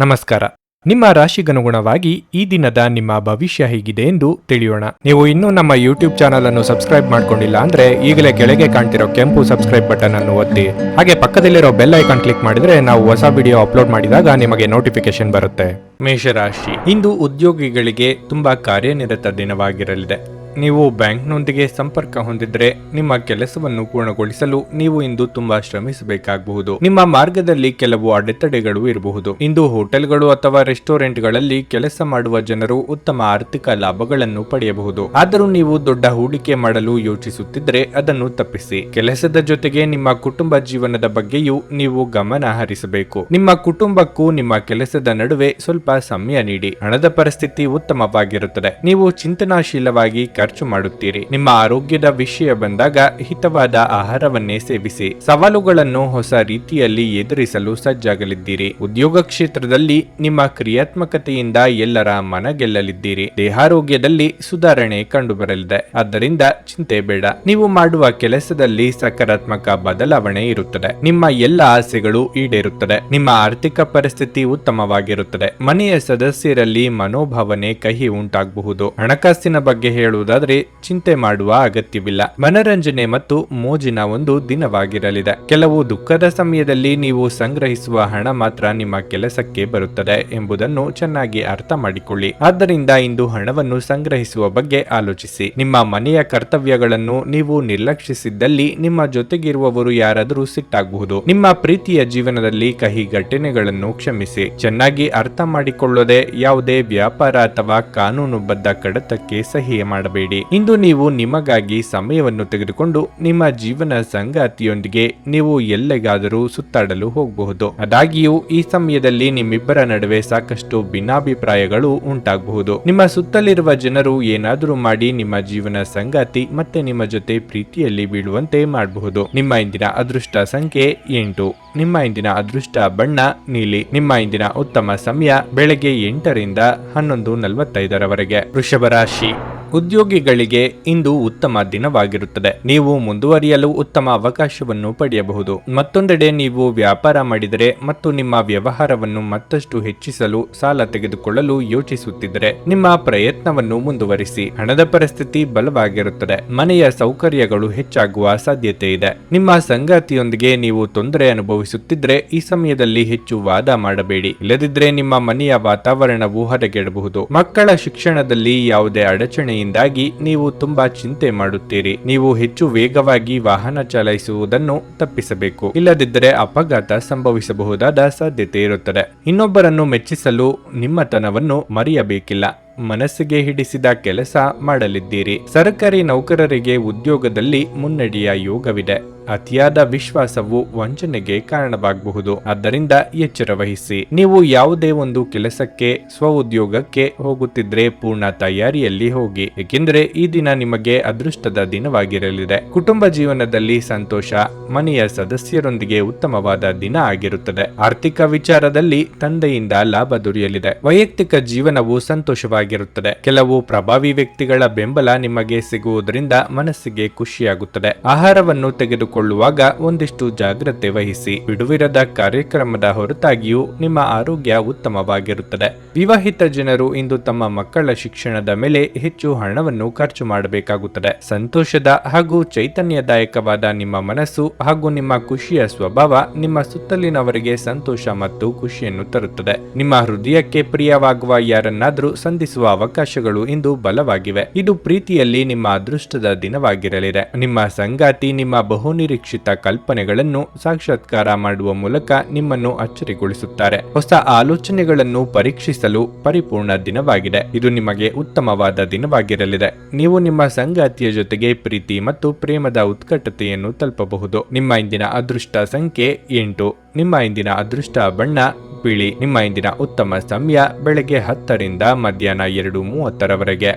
ನಮಸ್ಕಾರ. ನಿಮ್ಮ ರಾಶಿಗನುಗುಣವಾಗಿ ಈ ದಿನದ ನಿಮ್ಮ ಭವಿಷ್ಯ ಹೇಗಿದೆ ಎಂದು ತಿಳಿಯೋಣ. ನೀವು ಇನ್ನೂ ನಮ್ಮ ಯೂಟ್ಯೂಬ್ ಚಾನಲ್ ಅನ್ನು ಸಬ್ಸ್ಕ್ರೈಬ್ ಮಾಡ್ಕೊಂಡಿಲ್ಲ ಅಂದ್ರೆ ಈಗಲೇ ಕೆಳಗೆ ಕಾಣ್ತಿರೋ ಕೆಂಪು ಸಬ್ಸ್ಕ್ರೈಬ್ ಬಟನ್ ಅನ್ನು ಒತ್ತಿ, ಹಾಗೆ ಪಕ್ಕದಲ್ಲಿರೋ ಬೆಲ್ ಐಕಾನ್ ಕ್ಲಿಕ್ ಮಾಡಿದ್ರೆ ನಾವು ಹೊಸ ವಿಡಿಯೋ ಅಪ್ಲೋಡ್ ಮಾಡಿದಾಗ ನಿಮಗೆ ನೋಟಿಫಿಕೇಶನ್ ಬರುತ್ತೆ. ಮೇಷರಾಶಿ, ಇಂದು ಉದ್ಯೋಗಿಗಳಿಗೆ ತುಂಬಾ ಕಾರ್ಯನಿರತ ದಿನವಾಗಿರಲಿದೆ. ನೀವು ಬ್ಯಾಂಕ್ನೊಂದಿಗೆ ಸಂಪರ್ಕ ಹೊಂದಿದ್ರೆ ನಿಮ್ಮ ಕೆಲಸವನ್ನು ಪೂರ್ಣಗೊಳಿಸಲು ನೀವು ಇಂದು ತುಂಬಾ ಶ್ರಮಿಸಬೇಕಾಗಬಹುದು. ನಿಮ್ಮ ಮಾರ್ಗದಲ್ಲಿ ಕೆಲವು ಅಡೆತಡೆಗಳು ಇರಬಹುದು. ಇಂದು ಹೋಟೆಲ್ಗಳು ಅಥವಾ ರೆಸ್ಟೋರೆಂಟ್ಗಳಲ್ಲಿ ಕೆಲಸ ಮಾಡುವ ಜನರು ಉತ್ತಮ ಆರ್ಥಿಕ ಲಾಭಗಳನ್ನು ಪಡೆಯಬಹುದು. ಆದರೂ ನೀವು ದೊಡ್ಡ ಹೂಡಿಕೆ ಮಾಡಲು ಯೋಚಿಸುತ್ತಿದ್ರೆ ಅದನ್ನು ತಪ್ಪಿಸಿ. ಕೆಲಸದ ಜೊತೆಗೆ ನಿಮ್ಮ ಕುಟುಂಬ ಜೀವನದ ಬಗ್ಗೆಯೂ ನೀವು ಗಮನ ಹರಿಸಬೇಕು. ನಿಮ್ಮ ಕುಟುಂಬಕ್ಕೂ ನಿಮ್ಮ ಕೆಲಸದ ನಡುವೆ ಸ್ವಲ್ಪ ಸಮಯ ನೀಡಿ. ಹಣದ ಪರಿಸ್ಥಿತಿ ಉತ್ತಮವಾಗಿರುತ್ತದೆ. ನೀವು ಚಿಂತನಾಶೀಲವಾಗಿ ಖರ್ಚು ಮಾಡುತ್ತೀರಿ. ನಿಮ್ಮ ಆರೋಗ್ಯದ ವಿಷಯ ಬಂದಾಗ ಹಿತವಾದ ಆಹಾರವನ್ನೇ ಸೇವಿಸಿ. ಸವಾಲುಗಳನ್ನು ಹೊಸ ರೀತಿಯಲ್ಲಿ ಎದುರಿಸಲು ಸಜ್ಜಾಗಲಿದ್ದೀರಿ. ಉದ್ಯೋಗ ಕ್ಷೇತ್ರದಲ್ಲಿ ನಿಮ್ಮ ಕ್ರಿಯಾತ್ಮಕತೆಯಿಂದ ಎಲ್ಲರ ಮನ ಗೆಲ್ಲಲಿದ್ದೀರಿ. ದೇಹಾರೋಗ್ಯದಲ್ಲಿ ಸುಧಾರಣೆ ಕಂಡುಬರಲಿದೆ. ಆದ್ದರಿಂದ ಚಿಂತೆ ಬೇಡ. ನೀವು ಮಾಡುವ ಕೆಲಸದಲ್ಲಿ ಸಕಾರಾತ್ಮಕ ಬದಲಾವಣೆ ಇರುತ್ತದೆ. ನಿಮ್ಮ ಎಲ್ಲ ಆಸೆಗಳು ಈಡೇರುತ್ತದೆ. ನಿಮ್ಮ ಆರ್ಥಿಕ ಪರಿಸ್ಥಿತಿ ಉತ್ತಮವಾಗಿರುತ್ತದೆ. ಮನೆಯ ಸದಸ್ಯರಲ್ಲಿ ಮನೋಭಾವನೆ ಕಹಿ ಉಂಟಾಗಬಹುದು. ಹಣಕಾಸಿನ ಬಗ್ಗೆ ಹೇಳುವುದಾದರೆ ಚಿಂತೆ ಮಾಡುವ ಅಗತ್ಯವಿಲ್ಲ. ಮನರಂಜನೆ ಮತ್ತು ಮೋಜಿನ ಒಂದು ದಿನವಾಗಿರಲಿದೆ. ಕೆಲವು ದುಃಖದ ಸಮಯದಲ್ಲಿ ನೀವು ಸಂಗ್ರಹಿಸುವ ಹಣ ಮಾತ್ರ ನಿಮ್ಮ ಕೆಲಸಕ್ಕೆ ಬರುತ್ತದೆ ಎಂಬುದನ್ನು ಚೆನ್ನಾಗಿ ಅರ್ಥ ಮಾಡಿಕೊಳ್ಳಿ. ಆದ್ದರಿಂದ ಇಂದು ಹಣವನ್ನು ಸಂಗ್ರಹಿಸುವ ಬಗ್ಗೆ ಆಲೋಚಿಸಿ. ನಿಮ್ಮ ಮನೆಯ ಕರ್ತವ್ಯಗಳನ್ನು ನೀವು ನಿರ್ಲಕ್ಷಿಸಿದ್ದಲ್ಲಿ ನಿಮ್ಮ ಜೊತೆಗಿರುವವರು ಯಾರಾದರೂ ಸಿಟ್ಟಾಗಬಹುದು. ನಿಮ್ಮ ಪ್ರೀತಿಯ ಜೀವನದಲ್ಲಿ ಕಹಿ ಘಟನೆಗಳನ್ನು ಕ್ಷಮಿಸಿ. ಚೆನ್ನಾಗಿ ಅರ್ಥ ಮಾಡಿಕೊಳ್ಳದೆ ಯಾವುದೇ ವ್ಯಾಪಾರ ಅಥವಾ ಕಾನೂನುಬದ್ಧ ಕಡತಕ್ಕೆ ಸಹಿ ಮಾಡಬೇಡಿ. ಇಂದು ನೀವು ನಿಮಗಾಗಿ ಸಮಯವನ್ನು ತೆಗೆದುಕೊಂಡು ನಿಮ್ಮ ಜೀವನ ಸಂಗಾತಿಯೊಂದಿಗೆ ನೀವು ಎಲ್ಲಿಗಾದರೂ ಸುತ್ತಾಡಲು ಹೋಗಬಹುದು. ಆದಾಗ್ಯೂ ಈ ಸಮಯದಲ್ಲಿ ನಿಮ್ಮಿಬ್ಬರ ನಡುವೆ ಸಾಕಷ್ಟು ಭಿನ್ನಾಭಿಪ್ರಾಯಗಳು ಉಂಟಾಗಬಹುದು. ನಿಮ್ಮ ಸುತ್ತಲಿರುವ ಜನರು ಏನಾದರೂ ಮಾಡಿ ನಿಮ್ಮ ಜೀವನ ಸಂಗಾತಿ ಮತ್ತೆ ನಿಮ್ಮ ಜೊತೆ ಪ್ರೀತಿಯಲ್ಲಿ ಬೀಳುವಂತೆ ಮಾಡಬಹುದು. ನಿಮ್ಮ ಇಂದಿನ ಅದೃಷ್ಟ ಸಂಖ್ಯೆ 8. ನಿಮ್ಮ ಇಂದಿನ ಅದೃಷ್ಟ ಬಣ್ಣ ನೀಲಿ. ನಿಮ್ಮ ಇಂದಿನ ಉತ್ತಮ ಸಮಯ ಬೆಳಗ್ಗೆ 8 ರಿಂದ 11:45 ವೃಷಭ ರಾಶಿ, ಉದ್ಯೋಗಿಗಳಿಗೆ ಇಂದು ಉತ್ತಮ ದಿನವಾಗಿರುತ್ತದೆ. ನೀವು ಮುಂದುವರಿಯಲು ಉತ್ತಮ ಅವಕಾಶವನ್ನು ಪಡೆಯಬಹುದು. ಮತ್ತೊಂದೆಡೆ ನೀವು ವ್ಯಾಪಾರ ಮಾಡಿದರೆ ಮತ್ತು ನಿಮ್ಮ ವ್ಯವಹಾರವನ್ನು ಮತ್ತಷ್ಟು ಹೆಚ್ಚಿಸಲು ಸಾಲ ತೆಗೆದುಕೊಳ್ಳಲು ಯೋಚಿಸುತ್ತಿದ್ದರೆ ನಿಮ್ಮ ಪ್ರಯತ್ನವನ್ನು ಮುಂದುವರಿಸಿ. ಹಣದ ಪರಿಸ್ಥಿತಿ ಬಲವಾಗಿರುತ್ತದೆ. ಮನೆಯ ಸೌಕರ್ಯಗಳು ಹೆಚ್ಚಾಗುವ ಸಾಧ್ಯತೆ ಇದೆ. ನಿಮ್ಮ ಸಂಗಾತಿಯೊಂದಿಗೆ ನೀವು ತೊಂದರೆ ಅನುಭವಿಸುತ್ತಿದ್ರೆ ಈ ಸಮಯದಲ್ಲಿ ಹೆಚ್ಚು ವಾದ ಮಾಡಬೇಡಿ. ಇಲ್ಲದಿದ್ದರೆ ನಿಮ್ಮ ಮನೆಯ ವಾತಾವರಣವು ಹೊರಗೆಡಬಹುದು. ಮಕ್ಕಳ ಶಿಕ್ಷಣದಲ್ಲಿ ಯಾವುದೇ ಅಡಚಣೆ ಾಗಿ ನೀವು ತುಂಬಾ ಚಿಂತೆ ಮಾಡುತ್ತೀರಿ. ನೀವು ಹೆಚ್ಚು ವೇಗವಾಗಿ ವಾಹನ ಚಲಾಯಿಸುವುದನ್ನು ತಪ್ಪಿಸಬೇಕು. ಇಲ್ಲದಿದ್ದರೆ ಅಪಘಾತ ಸಂಭವಿಸಬಹುದಾದ ಸಾಧ್ಯತೆ ಇರುತ್ತದೆ. ಇನ್ನೊಬ್ಬರನ್ನು ಮೆಚ್ಚಿಸಲು ನಿಮ್ಮತನವನ್ನು ಮರೆಯಬೇಕಿಲ್ಲ. ಮನಸ್ಸಿಗೆ ಹಿಡಿಸಿದ ಕೆಲಸ ಮಾಡಲಿದ್ದೀರಿ. ಸರ್ಕಾರಿ ನೌಕರರಿಗೆ ಉದ್ಯೋಗದಲ್ಲಿ ಮುನ್ನಡೆಯ ಯೋಗವಿದೆ. ಅತಿಯಾದ ವಿಶ್ವಾಸವು ವಂಚನೆಗೆ ಕಾರಣವಾಗಬಹುದು. ಆದ್ದರಿಂದ ಎಚ್ಚರ ವಹಿಸಿ. ನೀವು ಯಾವುದೇ ಒಂದು ಕೆಲಸಕ್ಕೆ ಸ್ವಉದ್ಯೋಗಕ್ಕೆ ಹೋಗುತ್ತಿದ್ರೆ ಪೂರ್ಣ ತಯಾರಿಯಲ್ಲಿ ಹೋಗಿ, ಏಕೆಂದರೆ ಈ ದಿನ ನಿಮಗೆ ಅದೃಷ್ಟದ ದಿನವಾಗಿರಲಿದೆ. ಕುಟುಂಬ ಜೀವನದಲ್ಲಿ ಸಂತೋಷ. ಮನೆಯ ಸದಸ್ಯರೊಂದಿಗೆ ಉತ್ತಮವಾದ ದಿನ ಆಗಿರುತ್ತದೆ. ಆರ್ಥಿಕ ವಿಚಾರದಲ್ಲಿ ತಂದೆಯಿಂದ ಲಾಭ ದೊರೆಯಲಿದೆ. ವೈಯಕ್ತಿಕ ಜೀವನವು ಸಂತೋಷವಾಗಿರುತ್ತದೆ. ಕೆಲವು ಪ್ರಭಾವಿ ವ್ಯಕ್ತಿಗಳ ಬೆಂಬಲ ನಿಮಗೆ ಸಿಗುವುದರಿಂದ ಮನಸ್ಸಿಗೆ ಖುಷಿಯಾಗುತ್ತದೆ. ಆಹಾರವನ್ನು ತೆಗೆದುಕೊಳ್ಳುವಾಗ ಒಂದಿಷ್ಟು ಜಾಗ್ರತೆ ವಹಿಸಿ. ಬಿಡುವಿರದ ಕಾರ್ಯಕ್ರಮದ ಹೊರತಾಗಿಯೂ ನಿಮ್ಮ ಆರೋಗ್ಯ ಉತ್ತಮವಾಗಿರುತ್ತದೆ. ವಿವಾಹಿತ ಜನರು ಇಂದು ತಮ್ಮ ಮಕ್ಕಳ ಶಿಕ್ಷಣದ ಮೇಲೆ ಹೆಚ್ಚು ಹಣವನ್ನು ಖರ್ಚು ಮಾಡಬೇಕಾಗುತ್ತದೆ. ಸಂತೋಷದ ಹಾಗೂ ಚೈತನ್ಯದಾಯಕವಾದ ನಿಮ್ಮ ಮನಸ್ಸು ಹಾಗೂ ನಿಮ್ಮ ಖುಷಿಯ ಸ್ವಭಾವ ನಿಮ್ಮ ಸುತ್ತಲಿನವರಿಗೆ ಸಂತೋಷ ಮತ್ತು ಖುಷಿಯನ್ನು ತರುತ್ತದೆ. ನಿಮ್ಮ ಹೃದಯಕ್ಕೆ ಪ್ರಿಯವಾಗುವ ಯಾರನ್ನಾದರೂ ಸಂಧಿಸುವ ಅವಕಾಶಗಳು ಇಂದು ಬಲವಾಗಿವೆ. ಇದು ಪ್ರೀತಿಯಲ್ಲಿ ನಿಮ್ಮ ಅದೃಷ್ಟದ ದಿನವಾಗಿರಲಿದೆ. ನಿಮ್ಮ ಸಂಗಾತಿ ನಿಮ್ಮ ಬಹುನಿರೀಕ್ಷಿತ ಕಲ್ಪನೆಗಳನ್ನು ಸಾಕ್ಷಾತ್ಕಾರ ಮಾಡುವ ಮೂಲಕ ನಿಮ್ಮನ್ನು ಅಚ್ಚರಿಗೊಳಿಸುತ್ತಾರೆ. ಹೊಸ ಆಲೋಚನೆಗಳನ್ನು ಪರೀಕ್ಷಿಸಲು ಪರಿಪೂರ್ಣ ದಿನವಾಗಿದೆ. ಇದು ನಿಮಗೆ ಉತ್ತಮವಾದ ದಿನವಾಗಿರಲಿದೆ. ನೀವು ನಿಮ್ಮ ಸಂಗಾತಿಯ ಜೊತೆಗೆ ಪ್ರೀತಿ ಮತ್ತು ಪ್ರೇಮದ ಉತ್ಕಟತೆಯನ್ನು ತಲುಪಬಹುದು. ನಿಮ್ಮ ಇಂದಿನ ಅದೃಷ್ಟ ಸಂಖ್ಯೆ 8. ನಿಮ್ಮ ಇಂದಿನ ಅದೃಷ್ಟ ಬಣ್ಣ ಬಿಳಿ. ನಿಮ್ಮ ಇಂದಿನ ಉತ್ತಮ ಸಮಯ ಬೆಳಗ್ಗೆ 10 ರಿಂದ ಮಧ್ಯಾಹ್ನ 2:30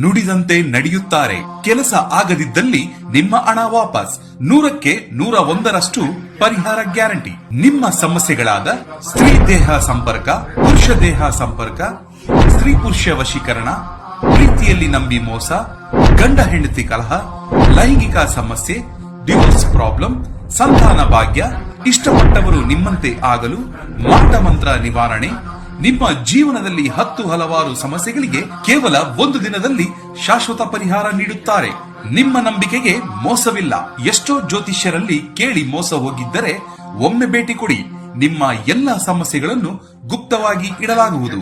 ನುಡಿದಂತೆ ನಡೆಯುತ್ತಾರೆ. ಕೆಲಸ ಆಗದಿದ್ದಲ್ಲಿ ನಿಮ್ಮ ಹಣ ವಾಪಸ್. 100ಕ್ಕೆ 101ರಷ್ಟು ಪರಿಹಾರ ಗ್ಯಾರಂಟಿ. ನಿಮ್ಮ ಸಮಸ್ಯೆಗಳಾದ ಸ್ತ್ರೀ ದೇಹ ಸಂಪರ್ಕ, ಪುರುಷ ದೇಹ ಸಂಪರ್ಕ, ಸ್ತ್ರೀ ಪುರುಷ ವಶೀಕರಣ, ಪ್ರೀತಿಯಲ್ಲಿ ನಂಬಿ ಮೋಸ, ಗಂಡ ಹೆಂಡತಿ ಕಲಹ, ಲೈಂಗಿಕ ಸಮಸ್ಯೆ, ಡಿವೋರ್ಸ್ ಪ್ರಾಬ್ಲಮ್, ಸಂತಾನ ಭಾಗ್ಯ, ಇಷ್ಟಪಟ್ಟವರು ನಿಮ್ಮಂತೆ ಆಗಲು ಮಾಟ ಮಂತ್ರ ನಿವಾರಣೆ, ನಿಮ್ಮ ಜೀವನದಲ್ಲಿ 10 ಹಲವಾರು ಸಮಸ್ಯೆಗಳಿಗೆ ಕೇವಲ 1 ದಿನದಲ್ಲಿ ಶಾಶ್ವತ ಪರಿಹಾರ ನೀಡುತ್ತಾರೆ. ನಿಮ್ಮ ನಂಬಿಕೆಗೆ ಮೋಸವಿಲ್ಲ. ಎಷ್ಟೋ ಜ್ಯೋತಿಷ್ಯರಲ್ಲಿ ಕೇಳಿ ಮೋಸ ಹೋಗಿದ್ದರೆ ಒಮ್ಮೆ ಭೇಟಿ ಕೊಡಿ. ನಿಮ್ಮ ಎಲ್ಲ ಸಮಸ್ಯೆಗಳನ್ನು ಗುಪ್ತವಾಗಿ ಇಡಲಾಗುವುದು.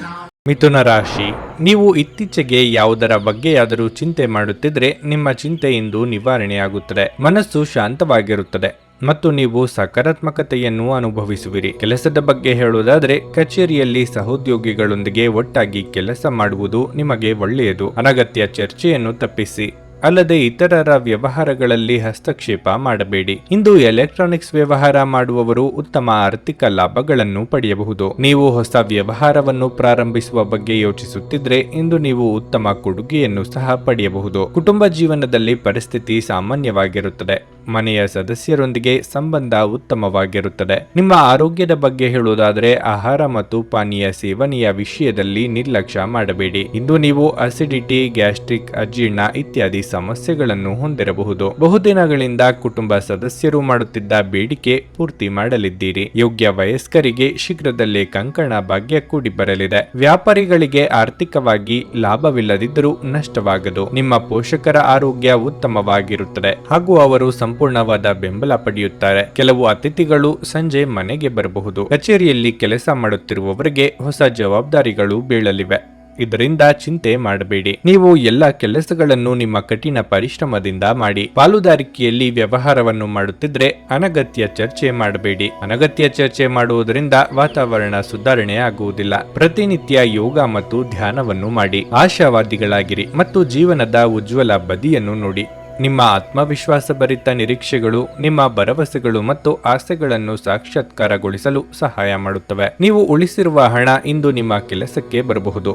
ಮಿಥುನ ರಾಶಿ, ನೀವು ಇತ್ತೀಚೆಗೆ ಯಾವುದರ ಬಗ್ಗೆಯಾದರೂ ಚಿಂತೆ ಮಾಡುತ್ತಿದ್ರೆ ನಿಮ್ಮ ಚಿಂತೆ ಇಂದು ನಿವಾರಣೆಯಾಗುತ್ತದೆ. ಮನಸ್ಸು ಶಾಂತವಾಗಿರುತ್ತದೆ ಮತ್ತು ನೀವು ಸಕಾರಾತ್ಮಕತೆಯನ್ನು ಅನುಭವಿಸುವಿರಿ. ಕೆಲಸದ ಬಗ್ಗೆ ಹೇಳುವುದಾದರೆ ಕಚೇರಿಯಲ್ಲಿ ಸಹೋದ್ಯೋಗಿಗಳೊಂದಿಗೆ ಒಟ್ಟಾಗಿ ಕೆಲಸ ಮಾಡುವುದು ನಿಮಗೆ ಒಳ್ಳೆಯದು. ಅನಗತ್ಯ ಚರ್ಚೆಯನ್ನು ತಪ್ಪಿಸಿ. ಅಲ್ಲದೆ ಇತರರ ವ್ಯವಹಾರಗಳಲ್ಲಿ ಹಸ್ತಕ್ಷೇಪ ಮಾಡಬೇಡಿ. ಇಂದು ಎಲೆಕ್ಟ್ರಾನಿಕ್ಸ್ ವ್ಯವಹಾರ ಮಾಡುವವರು ಉತ್ತಮ ಆರ್ಥಿಕ ಲಾಭಗಳನ್ನು ಪಡೆಯಬಹುದು. ನೀವು ಹೊಸ ವ್ಯವಹಾರವನ್ನು ಪ್ರಾರಂಭಿಸುವ ಬಗ್ಗೆ ಯೋಚಿಸುತ್ತಿದ್ರೆ ಇಂದು ನೀವು ಉತ್ತಮ ಕೊಡುಗೆಯನ್ನು ಸಹ ಪಡೆಯಬಹುದು. ಕುಟುಂಬ ಜೀವನದಲ್ಲಿ ಪರಿಸ್ಥಿತಿ ಸಾಮಾನ್ಯವಾಗಿರುತ್ತದೆ. ಮನೆಯ ಸದಸ್ಯರೊಂದಿಗೆ ಸಂಬಂಧ ಉತ್ತಮವಾಗಿರುತ್ತದೆ. ನಿಮ್ಮ ಆರೋಗ್ಯದ ಬಗ್ಗೆ ಹೇಳುವುದಾದರೆ ಆಹಾರ ಮತ್ತು ಪಾನೀಯ ಸೇವನೆಯ ವಿಷಯದಲ್ಲಿ ನಿರ್ಲಕ್ಷ್ಯ ಮಾಡಬೇಡಿ. ಇಂದು ನೀವು ಅಸಿಡಿಟಿ, ಗ್ಯಾಸ್ಟ್ರಿಕ್, ಅಜೀರ್ಣ ಇತ್ಯಾದಿ ಸಮಸ್ಯೆಗಳನ್ನು ಹೊಂದಿರಬಹುದು. ಬಹುದಿನಗಳಿಂದ ಕುಟುಂಬ ಸದಸ್ಯರು ಮಾಡುತ್ತಿದ್ದ ಬೇಡಿಕೆ ಪೂರ್ತಿ ಮಾಡಲಿದ್ದೀರಿ. ಯೋಗ್ಯ ವಯಸ್ಕರಿಗೆ ಶೀಘ್ರದಲ್ಲೇ ಕಂಕಣ ಭಾಗ್ಯ ಕೂಡಿ ಬರಲಿದೆ. ವ್ಯಾಪಾರಿಗಳಿಗೆ ಆರ್ಥಿಕವಾಗಿ ಲಾಭವಿಲ್ಲದಿದ್ದರೂ ನಷ್ಟವಾಗದು. ನಿಮ್ಮ ಪೋಷಕರ ಆರೋಗ್ಯ ಉತ್ತಮವಾಗಿರುತ್ತದೆ ಹಾಗೂ ಅವರು ಸಂಪೂರ್ಣವಾದ ಬೆಂಬಲ ಪಡೆಯುತ್ತಾರೆ. ಕೆಲವು ಅತಿಥಿಗಳು ಸಂಜೆ ಮನೆಗೆ ಬರಬಹುದು. ಕಚೇರಿಯಲ್ಲಿ ಕೆಲಸ ಮಾಡುತ್ತಿರುವವರಿಗೆ ಹೊಸ ಜವಾಬ್ದಾರಿಗಳು ಬೀಳಲಿವೆ. ಇದರಿಂದ ಚಿಂತೆ ಮಾಡಬೇಡಿ. ನೀವು ಎಲ್ಲ ಕೆಲಸಗಳನ್ನು ನಿಮ್ಮ ಕಠಿಣ ಪರಿಶ್ರಮದಿಂದ ಮಾಡಿ. ಪಾಲುದಾರಿಕೆಯಲ್ಲಿ ವ್ಯವಹಾರವನ್ನು ಮಾಡುತ್ತಿದ್ರೆ ಅನಗತ್ಯ ಚರ್ಚೆ ಮಾಡಬೇಡಿ. ಅನಗತ್ಯ ಚರ್ಚೆ ಮಾಡುವುದರಿಂದ ವಾತಾವರಣ ಸುಧಾರಣೆ ಆಗುವುದಿಲ್ಲ. ಪ್ರತಿನಿತ್ಯ ಯೋಗ ಮತ್ತು ಧ್ಯಾನವನ್ನು ಮಾಡಿ. ಆಶಾವಾದಿಗಳಾಗಿರಿ ಮತ್ತು ಜೀವನದ ಉಜ್ವಲ ಬದಿಯನ್ನು ನೋಡಿ. ನಿಮ್ಮ ಆತ್ಮವಿಶ್ವಾಸ ಭರಿತ ನಿರೀಕ್ಷೆಗಳು ನಿಮ್ಮ ಭರವಸೆಗಳು ಮತ್ತು ಆಸೆಗಳನ್ನು ಸಾಕ್ಷಾತ್ಕಾರಗೊಳಿಸಲು ಸಹಾಯ ಮಾಡುತ್ತವೆ. ನೀವು ಉಳಿಸಿರುವ ಹಣ ಇಂದು ನಿಮ್ಮ ಕೆಲಸಕ್ಕೆ ಬರಬಹುದು.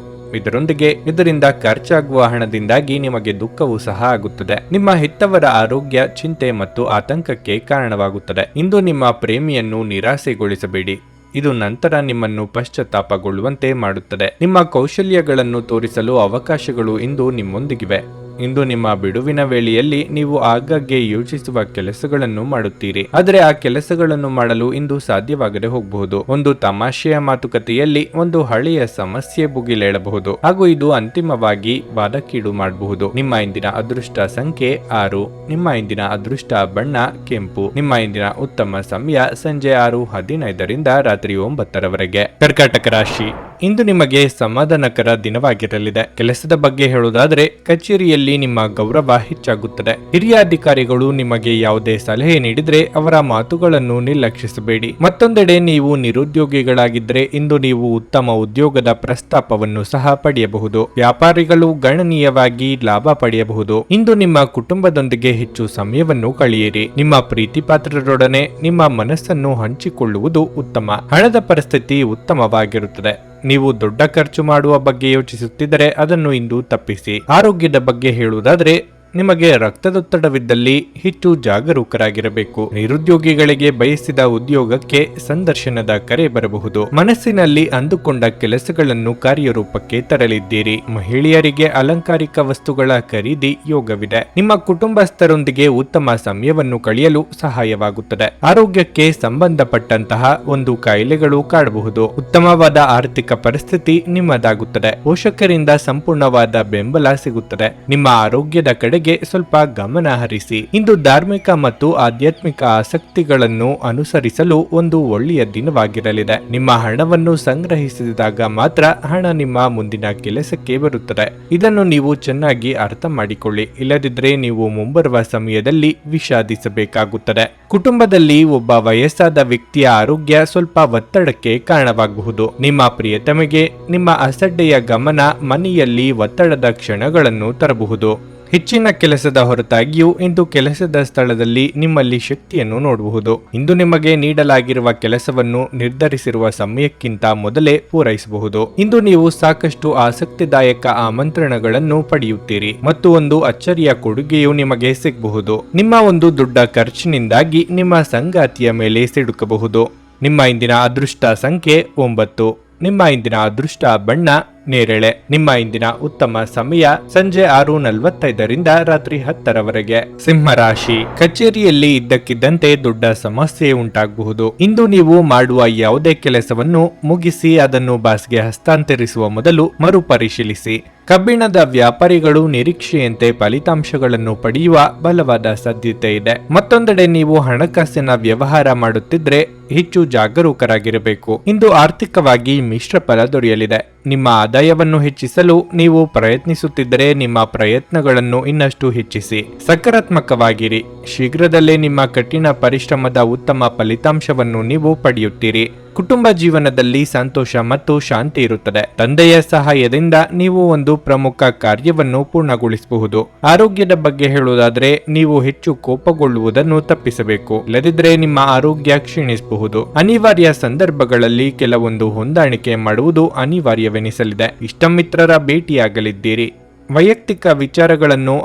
ಇದರಿಂದ ಖರ್ಚಾಗುವ ಹಣದಿಂದಾಗಿ ನಿಮಗೆ ದುಃಖವೂ ಸಹ ಆಗುತ್ತದೆ. ನಿಮ್ಮ ಹೆತ್ತವರ ಆರೋಗ್ಯ ಚಿಂತೆ ಮತ್ತು ಆತಂಕಕ್ಕೆ ಕಾರಣವಾಗುತ್ತದೆ. ಇಂದು ನಿಮ್ಮ ಪ್ರೇಮಿಯನ್ನು ನಿರಾಸೆಗೊಳಿಸಬೇಡಿ. ಇದು ನಂತರ ನಿಮ್ಮನ್ನು ಪಶ್ಚಾತ್ತಾಪಗೊಳ್ಳುವಂತೆ ಮಾಡುತ್ತದೆ. ನಿಮ್ಮ ಕೌಶಲ್ಯಗಳನ್ನು ತೋರಿಸಲು ಅವಕಾಶಗಳು ಇಂದು ನಿಮ್ಮೊಂದಿಗಿವೆ. ಇಂದು ನಿಮ್ಮ ಬಿಡುವಿನ ವೇಳೆಯಲ್ಲಿ ನೀವು ಆಗಾಗ್ಗೆ ಯೋಚಿಸುವ ಕೆಲಸಗಳನ್ನು ಮಾಡುತ್ತೀರಿ. ಆದರೆ ಆ ಕೆಲಸಗಳನ್ನು ಮಾಡಲು ಇಂದು ಸಾಧ್ಯವಾಗದೆ ಹೋಗಬಹುದು. ಒಂದು ತಮಾಷೆಯ ಮಾತುಕತೆಯಲ್ಲಿ ಒಂದು ಹಳೆಯ ಸಮಸ್ಯೆ ಭುಗಿಲೇಳಬಹುದು ಹಾಗೂ ಇದು ಅಂತಿಮವಾಗಿ ವಾದಕೀಡು ಮಾಡಬಹುದು. ನಿಮ್ಮ ಇಂದಿನ ಅದೃಷ್ಟ ಸಂಖ್ಯೆ 6. ನಿಮ್ಮ ಇಂದಿನ ಅದೃಷ್ಟ ಬಣ್ಣ ಕೆಂಪು. ನಿಮ್ಮ ಇಂದಿನ ಉತ್ತಮ ಸಮಯ ಸಂಜೆ 6:15ರಿಂದ ರಾತ್ರಿ 9ರವರೆಗೆ. ಕರ್ಕಾಟಕ ರಾಶಿ, ಇಂದು ನಿಮಗೆ ಸಮಾಧಾನಕರ ದಿನವಾಗಿರಲಿದೆ. ಕೆಲಸದ ಬಗ್ಗೆ ಹೇಳುವುದಾದರೆ ಕಚೇರಿಯಲ್ಲಿ ನಿಮ್ಮ ಗೌರವ ಹೆಚ್ಚಾಗುತ್ತದೆ. ಹಿರಿಯ ಅಧಿಕಾರಿಗಳು ನಿಮಗೆ ಯಾವುದೇ ಸಲಹೆ ನೀಡಿದ್ರೆ ಅವರ ಮಾತುಗಳನ್ನು ನಿರ್ಲಕ್ಷಿಸಬೇಡಿ. ಮತ್ತೊಂದೆಡೆ ನೀವು ನಿರುದ್ಯೋಗಿಗಳಾಗಿದ್ದರೆ ಇಂದು ನೀವು ಉತ್ತಮ ಉದ್ಯೋಗದ ಪ್ರಸ್ತಾಪವನ್ನು ಸಹ ಪಡೆಯಬಹುದು. ವ್ಯಾಪಾರಿಗಳು ಗಣನೀಯವಾಗಿ ಲಾಭ ಪಡೆಯಬಹುದು. ಇಂದು ನಿಮ್ಮ ಕುಟುಂಬದೊಂದಿಗೆ ಹೆಚ್ಚು ಸಮಯವನ್ನು ಕಳೆಯಿರಿ. ನಿಮ್ಮ ಪ್ರೀತಿ ಪಾತ್ರರೊಡನೆ ನಿಮ್ಮ ಮನಸ್ಸನ್ನು ಹಂಚಿಕೊಳ್ಳುವುದು ಉತ್ತಮ. ಹಣದ ಪರಿಸ್ಥಿತಿ ಉತ್ತಮವಾಗಿರುತ್ತದೆ. ನೀವು ದೊಡ್ಡ ಖರ್ಚು ಮಾಡುವ ಬಗ್ಗೆ ಯೋಚಿಸುತ್ತಿದ್ದರೆ ಅದನ್ನು ಇಂದು ತಪ್ಪಿಸಿ. ಆರೋಗ್ಯದ ಬಗ್ಗೆ ಹೇಳುವುದಾದರೆ ನಿಮಗೆ ರಕ್ತದೊತ್ತಡವಿದ್ದಲ್ಲಿ ಹೆಚ್ಚು ಜಾಗರೂಕರಾಗಿರಬೇಕು. ನಿರುದ್ಯೋಗಿಗಳಿಗೆ ಬಯಸಿದ ಉದ್ಯೋಗಕ್ಕೆ ಸಂದರ್ಶನದ ಕರೆ ಬರಬಹುದು. ಮನಸ್ಸಿನಲ್ಲಿ ಅಂದುಕೊಂಡ ಕೆಲಸಗಳನ್ನು ಕಾರ್ಯರೂಪಕ್ಕೆ ತರಲಿದ್ದೀರಿ. ಮಹಿಳೆಯರಿಗೆ ಅಲಂಕಾರಿಕ ವಸ್ತುಗಳ ಖರೀದಿ ಯೋಗವಿದೆ. ನಿಮ್ಮ ಕುಟುಂಬಸ್ಥರೊಂದಿಗೆ ಉತ್ತಮ ಸಮಯವನ್ನು ಕಳೆಯಲು ಸಹಾಯವಾಗುತ್ತದೆ. ಆರೋಗ್ಯಕ್ಕೆ ಸಂಬಂಧಪಟ್ಟಂತಹ ಒಂದು ಕಾಯಿಲೆಗಳು ಕಾಡಬಹುದು. ಉತ್ತಮವಾದ ಆರ್ಥಿಕ ಪರಿಸ್ಥಿತಿ ನಿಮ್ಮದಾಗುತ್ತದೆ. ಪೋಷಕರಿಂದ ಸಂಪೂರ್ಣವಾದ ಬೆಂಬಲ ಸಿಗುತ್ತದೆ. ನಿಮ್ಮ ಆರೋಗ್ಯದ ಕಡೆ ಸ್ವಲ್ಪ ಗಮನ ಹರಿಸಿ. ಇಂದು ಧಾರ್ಮಿಕ ಮತ್ತು ಆಧ್ಯಾತ್ಮಿಕ ಆಸಕ್ತಿಗಳನ್ನು ಅನುಸರಿಸಲು ಒಂದು ಒಳ್ಳೆಯ ದಿನವಾಗಿರಲಿದೆ. ನಿಮ್ಮ ಹಣವನ್ನು ಸಂಗ್ರಹಿಸಿದಾಗ ಮಾತ್ರ ಹಣ ನಿಮ್ಮ ಮುಂದಿನ ಕೆಲಸಕ್ಕೆ ಬರುತ್ತದೆ. ಇದನ್ನು ನೀವು ಚೆನ್ನಾಗಿ ಅರ್ಥ ಮಾಡಿಕೊಳ್ಳಿ. ಇಲ್ಲದಿದ್ದರೆ ನೀವು ಮುಂಬರುವ ಸಮಯದಲ್ಲಿ ವಿಷಾದಿಸಬೇಕಾಗುತ್ತದೆ. ಕುಟುಂಬದಲ್ಲಿ ಒಬ್ಬ ವಯಸ್ಸಾದ ವ್ಯಕ್ತಿಯ ಆರೋಗ್ಯ ಸ್ವಲ್ಪ ಒತ್ತಡಕ್ಕೆ ಕಾರಣವಾಗಬಹುದು. ನಿಮ್ಮ ಪ್ರಿಯತಮೆಗೆ ನಿಮ್ಮ ಅಸಡ್ಡೆಯ ಗಮನ ಮನೆಯಲ್ಲಿ ಒತ್ತಡದ ಕ್ಷಣಗಳನ್ನು ತರಬಹುದು. ಹೆಚ್ಚಿನ ಕೆಲಸದ ಹೊರತಾಗಿಯೂ ಇಂದು ಕೆಲಸದ ಸ್ಥಳದಲ್ಲಿ ನಿಮ್ಮಲ್ಲಿ ಶಕ್ತಿಯನ್ನು ನೋಡಬಹುದು. ಇಂದು ನಿಮಗೆ ನೀಡಲಾಗಿರುವ ಕೆಲಸವನ್ನು ನಿರ್ಧರಿಸಿರುವ ಸಮಯಕ್ಕಿಂತ ಮೊದಲೇ ಪೂರೈಸಬಹುದು. ಇಂದು ನೀವು ಸಾಕಷ್ಟು ಆಸಕ್ತಿದಾಯಕ ಆಮಂತ್ರಣಗಳನ್ನು ಪಡೆಯುತ್ತೀರಿ ಮತ್ತು ಒಂದು ಅಚ್ಚರಿಯ ಕೊಡುಗೆಯು ನಿಮಗೆ ಸಿಗಬಹುದು. ನಿಮ್ಮ ಒಂದು ದೊಡ್ಡ ಖರ್ಚಿನಿಂದಾಗಿ ನಿಮ್ಮ ಸಂಗಾತಿಯ ಮೇಲೆ ಸಿಡುಕಬಹುದು. ನಿಮ್ಮ ಇಂದಿನ ಅದೃಷ್ಟ ಸಂಖ್ಯೆ 9. ನಿಮ್ಮ ಇಂದಿನ ಅದೃಷ್ಟ ಬಣ್ಣ ನೇರಳೆ. ನಿಮ್ಮ ಇಂದಿನ ಉತ್ತಮ ಸಮಯ ಸಂಜೆ 6:45ರಿಂದ ರಾತ್ರಿ 10ರವರೆಗೆ. ಸಿಂಹರಾಶಿ. ಕಚೇರಿಯಲ್ಲಿ ಇದ್ದಕ್ಕಿದ್ದಂತೆ ದೊಡ್ಡ ಸಮಸ್ಯೆ ಉಂಟಾಗಬಹುದು. ಇಂದು ನೀವು ಮಾಡುವ ಯಾವುದೇ ಕೆಲಸವನ್ನು ಮುಗಿಸಿ ಅದನ್ನು ಬಾಸ್ಗೆ ಹಸ್ತಾಂತರಿಸುವ ಮೊದಲು ಮರುಪರಿಶೀಲಿಸಿ. ಕಬ್ಬಿಣದ ವ್ಯಾಪಾರಿಗಳು ನಿರೀಕ್ಷೆಯಂತೆ ಫಲಿತಾಂಶಗಳನ್ನು ಪಡೆಯುವ ಬಲವಾದ ಸಾಧ್ಯತೆ ಇದೆ. ಮತ್ತೊಂದೆಡೆ ನೀವು ಹಣಕಾಸಿನ ವ್ಯವಹಾರ ಮಾಡುತ್ತಿದ್ರೆ ಹೆಚ್ಚು ಜಾಗರೂಕರಾಗಿರಬೇಕು. ಇಂದು ಆರ್ಥಿಕವಾಗಿ ಮಿಶ್ರ ಫಲ ದೊರೆಯಲಿದೆ. ನಿಮ್ಮ ಆದಾಯವನ್ನು ಹೆಚ್ಚಿಸಲು ನೀವು ಪ್ರಯತ್ನಿಸುತ್ತಿದ್ದರೆ ನಿಮ್ಮ ಪ್ರಯತ್ನಗಳನ್ನು ಇನ್ನಷ್ಟು ಹೆಚ್ಚಿಸಿ. ಸಕಾರಾತ್ಮಕವಾಗಿರಿ. ಶೀಘ್ರದಲ್ಲೇ ನಿಮ್ಮ ಕಠಿಣ ಪರಿಶ್ರಮದ ಉತ್ತಮ ಫಲಿತಾಂಶವನ್ನು ನೀವು ಪಡೆಯುತ್ತೀರಿ. ಕುಟುಂಬ ಜೀವನದಲ್ಲಿ ಸಂತೋಷ ಮತ್ತು ಶಾಂತಿ ಇರುತ್ತದೆ. ತಂದೆಯ ಸಹಾಯದಿಂದ ನೀವು ಒಂದು ಪ್ರಮುಖ ಕಾರ್ಯವನ್ನು ಪೂರ್ಣಗೊಳಿಸಬಹುದು. ಆರೋಗ್ಯದ ಬಗ್ಗೆ ಹೇಳುವುದಾದರೆ ನೀವು ಹೆಚ್ಚು ಕೋಪಗೊಳ್ಳುವುದನ್ನು ತಪ್ಪಿಸಬೇಕು. ಇಲ್ಲದಿದ್ದರೆ ನಿಮ್ಮ ಆರೋಗ್ಯ ಕ್ಷೀಣಿಸಬಹುದು. ಅನಿವಾರ್ಯ ಸಂದರ್ಭಗಳಲ್ಲಿ ಕೆಲವೊಂದು ಹೊಂದಾಣಿಕೆ ಮಾಡುವುದು ಅನಿವಾರ್ಯವೆನಿಸಲಿದೆ. ಇಷ್ಟಮಿತ್ರರ ಭೇಟಿಯಾಗಲಿದ್ದೀರಿ. ವೈಯಕ್ತಿಕ ವಿಚಾರಗಳನ್ನು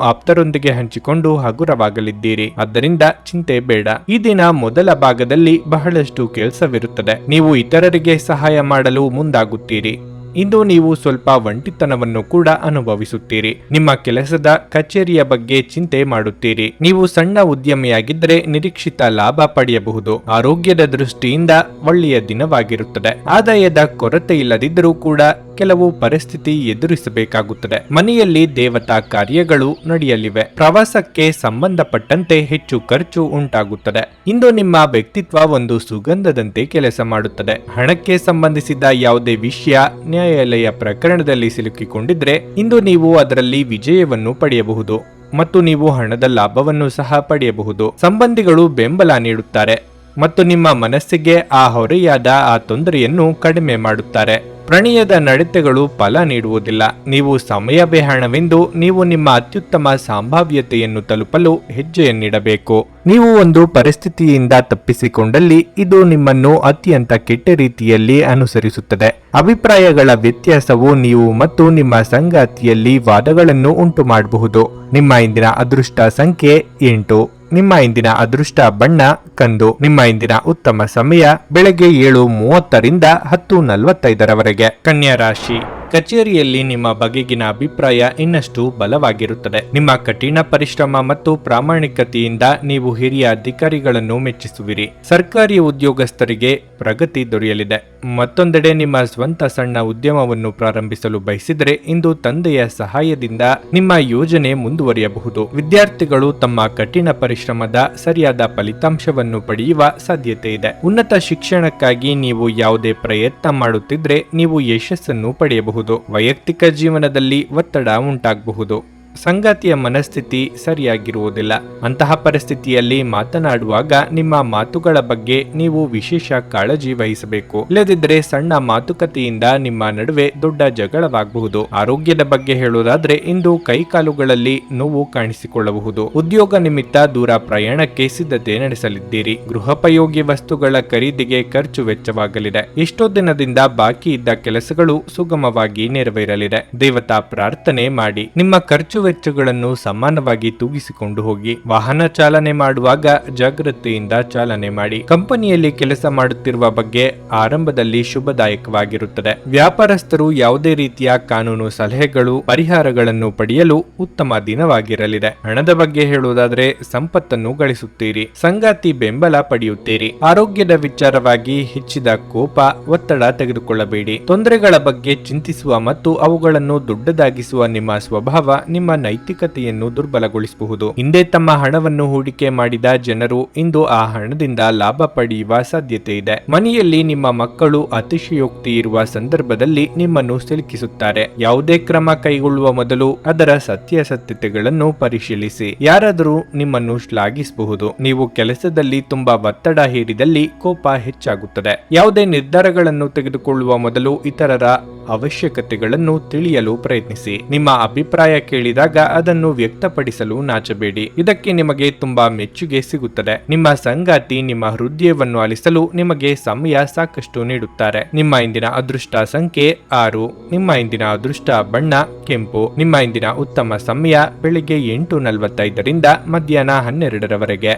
ಆಪ್ತರೊಂದಿಗೆ ಹಂಚಿಕೊಂಡು ಹಗುರವಾಗಲಿದ್ದೀರಿ. ಆದ್ದರಿಂದ ಚಿಂತೆ ಬೇಡ. ಈ ದಿನ ಮೊದಲ ಭಾಗದಲ್ಲಿ ಬಹಳಷ್ಟು ಕೆಲಸವಿರುತ್ತದೆ. ನೀವು ಇತರರಿಗೆ ಸಹಾಯ ಮಾಡಲು ಮುಂದಾಗುತ್ತೀರಿ. ಇಂದು ನೀವು ಸ್ವಲ್ಪ ಒಂಟಿತನವನ್ನು ಕೂಡ ಅನುಭವಿಸುತ್ತೀರಿ. ನಿಮ್ಮ ಕೆಲಸದ ಕಚೇರಿಯ ಬಗ್ಗೆ ಚಿಂತೆ ಮಾಡುತ್ತೀರಿ. ನೀವು ಸಣ್ಣ ಉದ್ಯಮಿಯಾಗಿದ್ದರೆ ನಿರೀಕ್ಷಿತ ಲಾಭ ಪಡೆಯಬಹುದು. ಆರೋಗ್ಯದ ದೃಷ್ಟಿಯಿಂದ ಒಳ್ಳೆಯ ದಿನವಾಗಿರುತ್ತದೆ. ಆದಾಯದ ಕೊರತೆ ಇಲ್ಲದಿದ್ದರೂ ಕೂಡ ಕೆಲವು ಪರಿಸ್ಥಿತಿ ಎದುರಿಸಬೇಕಾಗುತ್ತದೆ. ಮನೆಯಲ್ಲಿ ದೇವತಾ ಕಾರ್ಯಗಳು ನಡೆಯಲಿವೆ. ಪ್ರವಾಸಕ್ಕೆ ಸಂಬಂಧಪಟ್ಟಂತೆ ಹೆಚ್ಚು ಖರ್ಚು ಉಂಟಾಗುತ್ತದೆ. ಇಂದು ನಿಮ್ಮ ವ್ಯಕ್ತಿತ್ವ ಒಂದು ಸುಗಂಧದಂತೆ ಕೆಲಸ ಮಾಡುತ್ತದೆ. ಹಣಕ್ಕೆ ಸಂಬಂಧಿಸಿದ ಯಾವುದೇ ವಿಷಯ ನ್ಯಾಯಾಲಯ ಪ್ರಕರಣದಲ್ಲಿ ಸಿಲುಕಿಕೊಂಡಿದ್ರೆ ಇಂದು ನೀವು ಅದರಲ್ಲಿ ವಿಜಯವನ್ನು ಪಡೆಯಬಹುದು ಮತ್ತು ನೀವು ಹಣದ ಲಾಭವನ್ನು ಸಹ ಪಡೆಯಬಹುದು. ಸಂಬಂಧಿಗಳು ಬೆಂಬಲ ನೀಡುತ್ತಾರೆ ಮತ್ತು ನಿಮ್ಮ ಮನಸ್ಸಿಗೆ ಆ ಹೊರೆಯಾದ ಆ ತೊಂದರೆಯನ್ನು ಕಡಿಮೆ ಮಾಡುತ್ತಾರೆ. ಪ್ರಣಯದ ನಡತೆಗಳು ಫಲ ನೀಡುವುದಿಲ್ಲ. ನೀವು ಸಮಯವೇ ಹಣವೆಂದು ನೀವು ನಿಮ್ಮ ಅತ್ಯುತ್ತಮ ಸಂಭಾವ್ಯತೆಯನ್ನು ತಲುಪಲು ಹೆಜ್ಜೆಯನ್ನಿಡಬೇಕು. ನೀವು ಒಂದು ಪರಿಸ್ಥಿತಿಯಿಂದ ತಪ್ಪಿಸಿಕೊಂಡಲ್ಲಿ ಇದು ನಿಮ್ಮನ್ನು ಅತ್ಯಂತ ಕೆಟ್ಟ ರೀತಿಯಲ್ಲಿ ಅನುಸರಿಸುತ್ತದೆ. ಅಭಿಪ್ರಾಯಗಳ ವ್ಯತ್ಯಾಸವು ನೀವು ಮತ್ತು ನಿಮ್ಮ ಸಂಗಾತಿಯಲ್ಲಿ ವಾದಗಳನ್ನು ಉಂಟು ಮಾಡಬಹುದು. ನಿಮ್ಮ ಇಂದಿನ ಅದೃಷ್ಟ ಸಂಖ್ಯೆ 8. ನಿಮ್ಮ ಇಂದಿನ ಅದೃಷ್ಟ ಬಣ್ಣ ಕಂದು. ನಿಮ್ಮ ಇಂದಿನ ಉತ್ತಮ ಸಮಯ ಬೆಳಗ್ಗೆ 7:30ರಿಂದ 10:45ರವರೆಗೆ. ಕನ್ಯಾ ರಾಶಿ. ಕಚೇರಿಯಲ್ಲಿ ನಿಮ್ಮ ಬಗೆಗಿನ ಅಭಿಪ್ರಾಯ ಇನ್ನಷ್ಟು ಬಲವಾಗಿರುತ್ತದೆ. ನಿಮ್ಮ ಕಠಿಣ ಪರಿಶ್ರಮ ಮತ್ತು ಪ್ರಾಮಾಣಿಕತೆಯಿಂದ ನೀವು ಹಿರಿಯ ಅಧಿಕಾರಿಗಳನ್ನು ಮೆಚ್ಚಿಸುವಿರಿ. ಸರ್ಕಾರಿ ಉದ್ಯೋಗಸ್ಥರಿಗೆ ಪ್ರಗತಿ ದೊರೆಯಲಿದೆ. ಮತ್ತೊಂದೆಡೆ ನಿಮ್ಮ ಸ್ವಂತ ಸಣ್ಣ ಉದ್ಯಮವನ್ನು ಪ್ರಾರಂಭಿಸಲು ಬಯಸಿದರೆ ಇಂದು ತಂದೆಯ ಸಹಾಯದಿಂದ ನಿಮ್ಮ ಯೋಜನೆ ಮುಂದುವರಿಯಬಹುದು. ವಿದ್ಯಾರ್ಥಿಗಳು ತಮ್ಮ ಕಠಿಣ ಪರಿಶ್ರಮದ ಸರಿಯಾದ ಫಲಿತಾಂಶವನ್ನು ಪಡೆಯುವ ಸಾಧ್ಯತೆ ಇದೆ. ಉನ್ನತ ಶಿಕ್ಷಣಕ್ಕಾಗಿ ನೀವು ಯಾವುದೇ ಪ್ರಯತ್ನ ಮಾಡುತ್ತಿದ್ರೆ ನೀವು ಯಶಸ್ಸನ್ನು ಪಡೆಯಬಹುದು. ವೈಯಕ್ತಿಕ ಜೀವನದಲ್ಲಿ ಒತ್ತಡ ಉಂಟಾಗಬಹುದು. ಸಂಗಾತಿಯ ಮನಸ್ಥಿತಿ ಸರಿಯಾಗಿರುವುದಿಲ್ಲ. ಅಂತಹ ಪರಿಸ್ಥಿತಿಯಲ್ಲಿ ಮಾತನಾಡುವಾಗ ನಿಮ್ಮ ಮಾತುಗಳ ಬಗ್ಗೆ ನೀವು ವಿಶೇಷ ಕಾಳಜಿ ವಹಿಸಬೇಕು. ಇಲ್ಲದಿದ್ದರೆ ಸಣ್ಣ ಮಾತುಕತೆಯಿಂದ ನಿಮ್ಮ ನಡುವೆ ದೊಡ್ಡ ಜಗಳವಾಗಬಹುದು. ಆರೋಗ್ಯದ ಬಗ್ಗೆ ಹೇಳುವುದಾದ್ರೆ ಇಂದು ಕೈಕಾಲುಗಳಲ್ಲಿ ನೋವು ಕಾಣಿಸಿಕೊಳ್ಳಬಹುದು. ಉದ್ಯೋಗ ನಿಮಿತ್ತ ದೂರ ಪ್ರಯಾಣಕ್ಕೆ ಸಿದ್ಧತೆ ನಡೆಸಲಿದ್ದೀರಿ. ಗೃಹೋಪಯೋಗಿ ವಸ್ತುಗಳ ಖರೀದಿಗೆ ಖರ್ಚು ವೆಚ್ಚವಾಗಲಿದೆ. ಎಷ್ಟೋ ದಿನದಿಂದ ಬಾಕಿ ಇದ್ದ ಕೆಲಸಗಳು ಸುಗಮವಾಗಿ ನೆರವೇರಲಿದೆ. ದೇವತಾ ಪ್ರಾರ್ಥನೆ ಮಾಡಿ. ನಿಮ್ಮ ಖರ್ಚು ವೆಚ್ಚಗಳನ್ನು ಸಮಾನವಾಗಿ ತೂಗಿಸಿಕೊಂಡು ಹೋಗಿ. ವಾಹನ ಚಾಲನೆ ಮಾಡುವಾಗ ಜಾಗೃತೆಯಿಂದ ಚಾಲನೆ ಮಾಡಿ. ಕಂಪನಿಯಲ್ಲಿ ಕೆಲಸ ಮಾಡುತ್ತಿರುವ ಬಗ್ಗೆ ಆರಂಭದಲ್ಲಿ ಶುಭದಾಯಕವಾಗಿರುತ್ತದೆ. ವ್ಯಾಪಾರಸ್ಥರು ಯಾವುದೇ ರೀತಿಯ ಕಾನೂನು ಸಲಹೆಗಳು ಪರಿಹಾರಗಳನ್ನು ಪಡೆಯಲು ಉತ್ತಮ ದಿನವಾಗಿರಲಿದೆ. ಹಣದ ಬಗ್ಗೆ ಹೇಳುವುದಾದರೆ ಸಂಪತ್ತನ್ನು ಗಳಿಸುತ್ತೀರಿ. ಸಂಗಾತಿ ಬೆಂಬಲ ಪಡೆಯುತ್ತೀರಿ. ಆರೋಗ್ಯದ ವಿಚಾರವಾಗಿ ಹೆಚ್ಚಿದ ಕೋಪ ಒತ್ತಡ ತೆಗೆದುಕೊಳ್ಳಬೇಡಿ. ತೊಂದರೆಗಳ ಬಗ್ಗೆ ಚಿಂತಿಸುವ ಮತ್ತು ಅವುಗಳನ್ನು ದೊಡ್ಡದಾಗಿಸುವ ನಿಮ್ಮ ಸ್ವಭಾವ ನಿಮ್ಮ ನೈತಿಕತೆಯನ್ನು ದುರ್ಬಲಗೊಳಿಸಬಹುದು. ಹಿಂದೆ ತಮ್ಮ ಹಣವನ್ನು ಹೂಡಿಕೆ ಮಾಡಿದ ಜನರು ಇಂದು ಆ ಹಣದಿಂದ ಲಾಭ ಪಡೆಯುವ ಸಾಧ್ಯತೆ ಇದೆ. ಮನೆಯಲ್ಲಿ ನಿಮ್ಮ ಮಕ್ಕಳು ಅತಿಶಯೋಕ್ತಿ ಇರುವ ಸಂದರ್ಭದಲ್ಲಿ ನಿಮ್ಮನ್ನು ಸಿಲುಕಿಸುತ್ತಾರೆ. ಯಾವುದೇ ಕ್ರಮ ಕೈಗೊಳ್ಳುವ ಮೊದಲು ಅದರ ಸತ್ಯಾಸತ್ಯತೆಗಳನ್ನು ಪರಿಶೀಲಿಸಿ. ಯಾರಾದರೂ ನಿಮ್ಮನ್ನು ಶ್ಲಾಘಿಸಬಹುದು. ನೀವು ಕೆಲಸದಲ್ಲಿ ತುಂಬಾ ಒತ್ತಡ ಹೇರಿದಲ್ಲಿ ಕೋಪ ಹೆಚ್ಚಾಗುತ್ತದೆ. ಯಾವುದೇ ನಿರ್ಧಾರಗಳನ್ನು ತೆಗೆದುಕೊಳ್ಳುವ ಮೊದಲು ಇತರರ ಅವಶ್ಯಕತೆಗಳನ್ನು ತಿಳಿಯಲು ಪ್ರಯತ್ನಿಸಿ. ನಿಮ್ಮ ಅಭಿಪ್ರಾಯ ಕೇಳಿದಾಗ ಅದನ್ನು ವ್ಯಕ್ತಪಡಿಸಲು ನಾಚಬೇಡಿ. ಇದಕ್ಕೆ ನಿಮಗೆ ತುಂಬಾ ಮೆಚ್ಚುಗೆ ಸಿಗುತ್ತದೆ. ನಿಮ್ಮ ಸಂಗಾತಿ ನಿಮ್ಮ ಹೃದಯವನ್ನು ಆಲಿಸಲು ನಿಮಗೆ ಸಮಯ ಸಾಕಷ್ಟು ನೀಡುತ್ತಾರೆ. ನಿಮ್ಮ ಇಂದಿನ ಅದೃಷ್ಟ ಸಂಖ್ಯೆ 6. ನಿಮ್ಮ ಇಂದಿನ ಅದೃಷ್ಟ ಬಣ್ಣ ಕೆಂಪು. ನಿಮ್ಮ ಇಂದಿನ ಉತ್ತಮ ಸಮಯ ಬೆಳಿಗ್ಗೆ 8:45ರಿಂದ ಮಧ್ಯಾಹ್ನ 12ರವರೆಗೆ.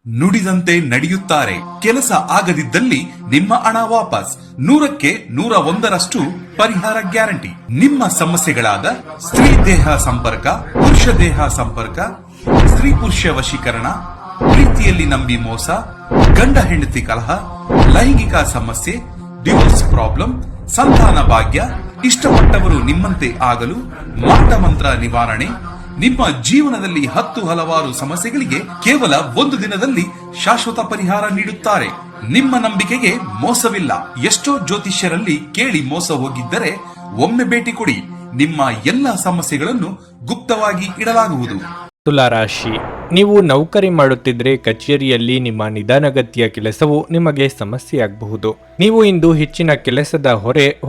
ನುಡಿದಂತೆ ನಡೆಯುತ್ತಾರೆ. ಕೆಲಸ ಆಗದಿದ್ದಲ್ಲಿ ನಿಮ್ಮ ಹಣ ವಾಪಸ್. 100ಕ್ಕೆ 101ರಷ್ಟು ಪರಿಹಾರ ಗ್ಯಾರಂಟಿ. ನಿಮ್ಮ ಸಮಸ್ಯೆಗಳಾದ ಸ್ತ್ರೀ ದೇಹ ಸಂಪರ್ಕ, ಪುರುಷ ದೇಹ ಸಂಪರ್ಕ, ಸ್ತ್ರೀ ಪುರುಷ ವಶೀಕರಣ, ಪ್ರೀತಿಯಲ್ಲಿ ನಂಬಿ ಮೋಸ, ಗಂಡ ಹೆಂಡತಿ ಕಲಹ, ಲೈಂಗಿಕ ಸಮಸ್ಯೆ, ಡಿವೋರ್ಸ್ ಪ್ರಾಬ್ಲಮ್, ಸಂತಾನ ಭಾಗ್ಯ, ಇಷ್ಟಪಟ್ಟವರು ನಿಮ್ಮಂತೆ ಆಗಲು, ಮಾಟ ಮಂತ್ರ ನಿವಾರಣೆ, ನಿಮ್ಮ ಜೀವನದಲ್ಲಿ 10 ಹಲವಾರು ಸಮಸ್ಯೆಗಳಿಗೆ ಕೇವಲ 1 ದಿನದಲ್ಲಿ ಶಾಶ್ವತ ಪರಿಹಾರ ನೀಡುತ್ತಾರೆ. ನಿಮ್ಮ ನಂಬಿಕೆಗೆ ಮೋಸವಿಲ್ಲ. ಎಷ್ಟೋ ಜ್ಯೋತಿಷ್ಯರಲ್ಲಿ ಕೇಳಿ ಮೋಸ ಹೋಗಿದ್ದರೆ ಒಮ್ಮೆ ಭೇಟಿ ಕೊಡಿ. ನಿಮ್ಮ ಎಲ್ಲ ಸಮಸ್ಯೆಗಳನ್ನು ಗುಪ್ತವಾಗಿ ಇಡಲಾಗುವುದು. ತುಲಾರಾಶಿ, ನೀವು ನೌಕರಿ ಮಾಡುತ್ತಿದ್ರೆ ಕಚೇರಿಯಲ್ಲಿ ನಿಮ್ಮ ನಿಧಾನಗತಿಯ ಕೆಲಸವು ನಿಮಗೆ ಸಮಸ್ಯೆಯಾಗಬಹುದು. ನೀವು ಇಂದು ಹೆಚ್ಚಿನ ಕೆಲಸದ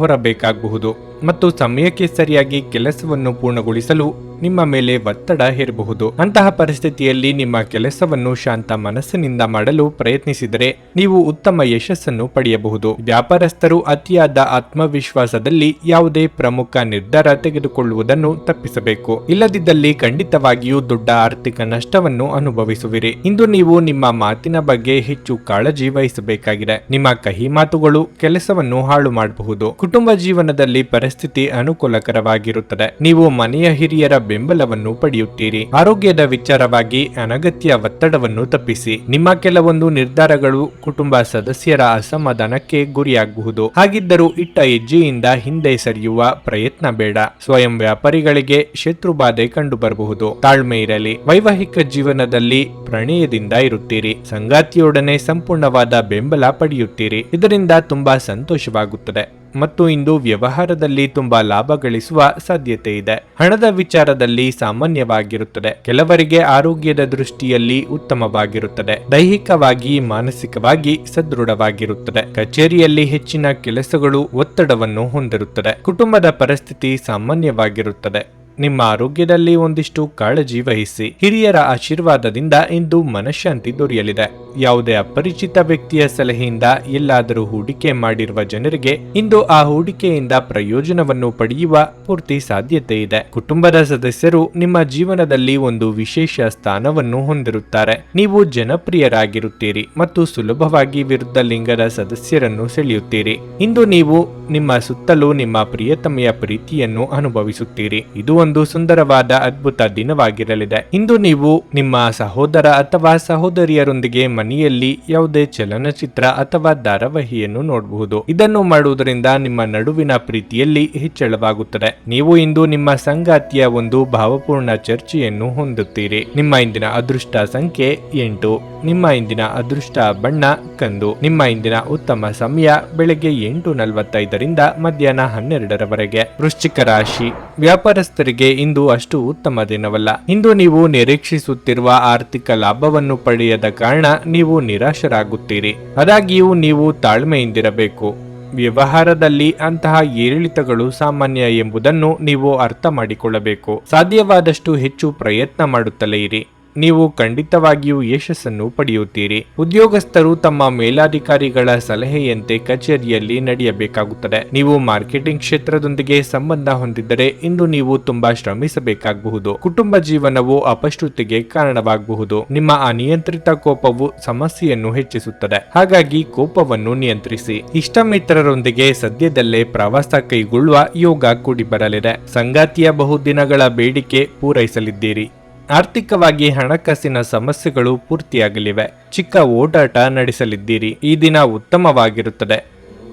ಹೊರಬೇಕಾಗಬಹುದು ಮತ್ತು ಸಮಯಕ್ಕೆ ಸರಿಯಾಗಿ ಕೆಲಸವನ್ನು ಪೂರ್ಣಗೊಳಿಸಲು ನಿಮ್ಮ ಮೇಲೆ ಒತ್ತಡ ಹೇರಬಹುದು. ಅಂತಹ ಪರಿಸ್ಥಿತಿಯಲ್ಲಿ ನಿಮ್ಮ ಕೆಲಸವನ್ನು ಶಾಂತ ಮನಸ್ಸಿನಿಂದ ಮಾಡಲು ಪ್ರಯತ್ನಿಸಿದರೆ ನೀವು ಉತ್ತಮ ಯಶಸ್ಸನ್ನು ಪಡೆಯಬಹುದು. ವ್ಯಾಪಾರಸ್ಥರು ಅತಿಯಾದ ಆತ್ಮವಿಶ್ವಾಸದಲ್ಲಿ ಯಾವುದೇ ಪ್ರಮುಖ ನಿರ್ಧಾರ ತೆಗೆದುಕೊಳ್ಳುವುದನ್ನು ತಪ್ಪಿಸಬೇಕು. ಇಲ್ಲದಿದ್ದಲ್ಲಿ ಖಂಡಿತವಾಗಿಯೂ ದೊಡ್ಡ ಆರ್ಥಿಕ ನಷ್ಟವನ್ನು ಅನುಭವಿಸುವಿರಿ. ಇಂದು ನೀವು ನಿಮ್ಮ ಮಾತಿನ ಬಗ್ಗೆ ಹೆಚ್ಚು ಕಾಳಜಿ ವಹಿಸಬೇಕಾಗಿದೆ. ನಿಮ್ಮ ಕಹಿ ಮಾತುಗಳು ಕೆಲಸವನ್ನು ಹಾಳು ಮಾಡಬಹುದು. ಕುಟುಂಬ ಜೀವನದಲ್ಲಿ ಪರಿಸ್ಥಿತಿ ಅನುಕೂಲಕರವಾಗಿರುತ್ತದೆ. ನೀವು ಮನೆಯ ಹಿರಿಯರ ಬೆಂಬಲವನ್ನು ಪಡೆಯುತ್ತೀರಿ. ಆರೋಗ್ಯದ ವಿಚಾರವಾಗಿ ಅನಗತ್ಯ ಒತ್ತಡವನ್ನು ತಪ್ಪಿಸಿ. ನಿಮ್ಮ ಕೆಲವೊಂದು ನಿರ್ಧಾರಗಳು ಕುಟುಂಬ ಸದಸ್ಯರ ಅಸಮಾಧಾನಕ್ಕೆ ಗುರಿಯಾಗಬಹುದು. ಹಾಗಿದ್ದರೂ ಇಟ್ಟ ಹೆಜ್ಜೆಯಿಂದ ಹಿಂದೆ ಸರಿಯುವ ಪ್ರಯತ್ನ ಬೇಡ. ಸ್ವಯಂ ವ್ಯಾಪಾರಿಗಳಿಗೆ ಶತ್ರುಬಾಧೆ ಕಂಡು ಬರಬಹುದು. ತಾಳ್ಮೆ ಇರಲಿ. ವೈವಾಹಿಕ ಜೀವನದಲ್ಲಿ ಪ್ರಣಯದಿಂದ ಇರುತ್ತೀರಿ. ಸಂಗಾತಿಯೊಡನೆ ಸಂಪೂರ್ಣವಾದ ಬೆಂಬಲ ಪಡೆಯುತ್ತೀರಿ. ಇದರಿಂದ ತುಂಬಾ ಸಂತೋಷವಾಗುತ್ತದೆ ಮತ್ತು ಇಂದು ವ್ಯವಹಾರದಲ್ಲಿ ತುಂಬಾ ಲಾಭ ಗಳಿಸುವ ಸಾಧ್ಯತೆ ಇದೆ. ಹಣದ ವಿಚಾರದಲ್ಲಿ ಸಾಮಾನ್ಯವಾಗಿರುತ್ತದೆ. ಕೆಲವರಿಗೆ ಆರೋಗ್ಯದ ದೃಷ್ಟಿಯಲ್ಲಿ ಉತ್ತಮವಾಗಿರುತ್ತದೆ. ದೈಹಿಕವಾಗಿ ಮಾನಸಿಕವಾಗಿ ಸದೃಢವಾಗಿರುತ್ತದೆ. ಕಚೇರಿಯಲ್ಲಿ ಹೆಚ್ಚಿನ ಕೆಲಸಗಳು ಒತ್ತಡವನ್ನು ಹೊಂದಿರುತ್ತದೆ. ಕುಟುಂಬದ ಪರಿಸ್ಥಿತಿ ಸಾಮಾನ್ಯವಾಗಿರುತ್ತದೆ. ನಿಮ್ಮ ಆರೋಗ್ಯದಲ್ಲಿ ಒಂದಿಷ್ಟು ಕಾಳಜಿ ವಹಿಸಿ. ಹಿರಿಯರ ಆಶೀರ್ವಾದದಿಂದ ಇಂದು ಮನಃಶಾಂತಿ ದೊರೆಯಲಿದೆ. ಯಾವುದೇ ಅಪರಿಚಿತ ವ್ಯಕ್ತಿಯ ಸಲಹೆಯಿಂದ ಎಲ್ಲಾದರೂ ಹೂಡಿಕೆ ಮಾಡಿರುವ ಜನರಿಗೆ ಇಂದು ಆ ಹೂಡಿಕೆಯಿಂದ ಪ್ರಯೋಜನವನ್ನು ಪಡೆಯುವ ಪೂರ್ತಿ ಸಾಧ್ಯತೆ ಇದೆ. ಕುಟುಂಬದ ಸದಸ್ಯರು ನಿಮ್ಮ ಜೀವನದಲ್ಲಿ ಒಂದು ವಿಶೇಷ ಸ್ಥಾನವನ್ನು ಹೊಂದಿರುತ್ತಾರೆ. ನೀವು ಜನಪ್ರಿಯರಾಗಿರುತ್ತೀರಿ ಮತ್ತು ಸುಲಭವಾಗಿ ವಿರುದ್ಧ ಲಿಂಗದ ಸದಸ್ಯರನ್ನು ಸೆಳೆಯುತ್ತೀರಿ. ಇಂದು ನೀವು ನಿಮ್ಮ ಸುತ್ತಲೂ ನಿಮ್ಮ ಪ್ರಿಯತಮೆಯ ಪ್ರೀತಿಯನ್ನು ಅನುಭವಿಸುತ್ತೀರಿ. ಇದು ಒಂದು ಸುಂದರವಾದ ಅದ್ಭುತ ದಿನವಾಗಿರಲಿದೆ. ಇಂದು ನೀವು ನಿಮ್ಮ ಸಹೋದರ ಅಥವಾ ಸಹೋದರಿಯರೊಂದಿಗೆ ಮನೆಯಲ್ಲಿ ಯಾವುದೇ ಚಲನಚಿತ್ರ ಅಥವಾ ಧಾರಾವಾಹಿಯನ್ನು ನೋಡಬಹುದು. ಇದನ್ನು ಮಾಡುವುದರಿಂದ ನಿಮ್ಮ ನಡುವಿನ ಪ್ರೀತಿಯಲ್ಲಿ ಹೆಚ್ಚಳವಾಗುತ್ತದೆ. ನೀವು ಇಂದು ನಿಮ್ಮ ಸಂಗಾತಿಯ ಒಂದು ಭಾವಪೂರ್ಣ ಚರ್ಚೆಯನ್ನು ಹೊಂದುತ್ತೀರಿ. ನಿಮ್ಮ ಇಂದಿನ ಅದೃಷ್ಟ ಸಂಖ್ಯೆ 8. ನಿಮ್ಮ ಇಂದಿನ ಅದೃಷ್ಟ ಬಣ್ಣ ಕಂದು. ನಿಮ್ಮ ಇಂದಿನ ಉತ್ತಮ ಸಮಯ ಬೆಳಗ್ಗೆ 8:45ರಿಂದ ಮಧ್ಯಾಹ್ನ 12ರವರೆಗೆ. ವೃಶ್ಚಿಕ ರಾಶಿ, ವ್ಯಾಪಾರಸ್ಥರಿಗೆ ಇಂದು ಅಷ್ಟು ಉತ್ತಮ ದಿನವಲ್ಲ. ಇಂದು ನೀವು ನಿರೀಕ್ಷಿಸುತ್ತಿರುವ ಆರ್ಥಿಕ ಲಾಭವನ್ನು ಪಡೆಯದ ಕಾರಣ ನೀವು ನಿರಾಶರಾಗುತ್ತೀರಿ. ಆದಾಗ್ಯೂ ನೀವು ತಾಳ್ಮೆಯಿಂದಿರಬೇಕು. ವ್ಯವಹಾರದಲ್ಲಿ ಅಂತಹ ಏರಿಳಿತಗಳು ಸಾಮಾನ್ಯ ಎಂಬುದನ್ನು ನೀವು ಅರ್ಥ ಮಾಡಿಕೊಳ್ಳಬೇಕು. ಸಾಧ್ಯವಾದಷ್ಟು ಹೆಚ್ಚು ಪ್ರಯತ್ನ ಮಾಡುತ್ತಲೇ ಇರಿ. ನೀವು ಖಂಡಿತವಾಗಿಯೂ ಯಶಸ್ಸನ್ನು ಪಡೆಯುತ್ತೀರಿ. ಉದ್ಯೋಗಸ್ಥರು ತಮ್ಮ ಮೇಲಾಧಿಕಾರಿಗಳ ಸಲಹೆಯಂತೆ ಕಚೇರಿಯಲ್ಲಿ ನಡೆಯಬೇಕಾಗುತ್ತದೆ. ನೀವು ಮಾರ್ಕೆಟಿಂಗ್ ಕ್ಷೇತ್ರದೊಂದಿಗೆ ಸಂಬಂಧ ಹೊಂದಿದ್ದರೆ ಇಂದು ನೀವು ತುಂಬಾ ಶ್ರಮಿಸಬೇಕಾಗಬಹುದು. ಕುಟುಂಬ ಜೀವನವು ಅಪಶ್ರುತಿಗೆ ಕಾರಣವಾಗಬಹುದು. ನಿಮ್ಮ ಅನಿಯಂತ್ರಿತ ಕೋಪವು ಸಮಸ್ಯೆಯನ್ನು ಹೆಚ್ಚಿಸುತ್ತದೆ. ಹಾಗಾಗಿ ಕೋಪವನ್ನು ನಿಯಂತ್ರಿಸಿ. ಇಷ್ಟಮಿತ್ರರೊಂದಿಗೆ ಸದ್ಯದಲ್ಲೇ ಪ್ರವಾಸ ಕೈಗೊಳ್ಳುವ ಯೋಗ ಕೂಡಿ ಬರಲಿದೆ. ಸಂಗಾತಿಯ ಬಹುದಿನಗಳ ಬೇಡಿಕೆ ಪೂರೈಸಲಿದ್ದೀರಿ. ಆರ್ಥಿಕವಾಗಿ ಹಣಕಾಸಿನ ಸಮಸ್ಯೆಗಳು ಪೂರ್ತಿಯಾಗಲಿವೆ. ಚಿಕ್ಕ ಓಡಾಟ ನಡೆಸಲಿದ್ದೀರಿ. ಈ ದಿನ ಉತ್ತಮವಾಗಿರುತ್ತದೆ.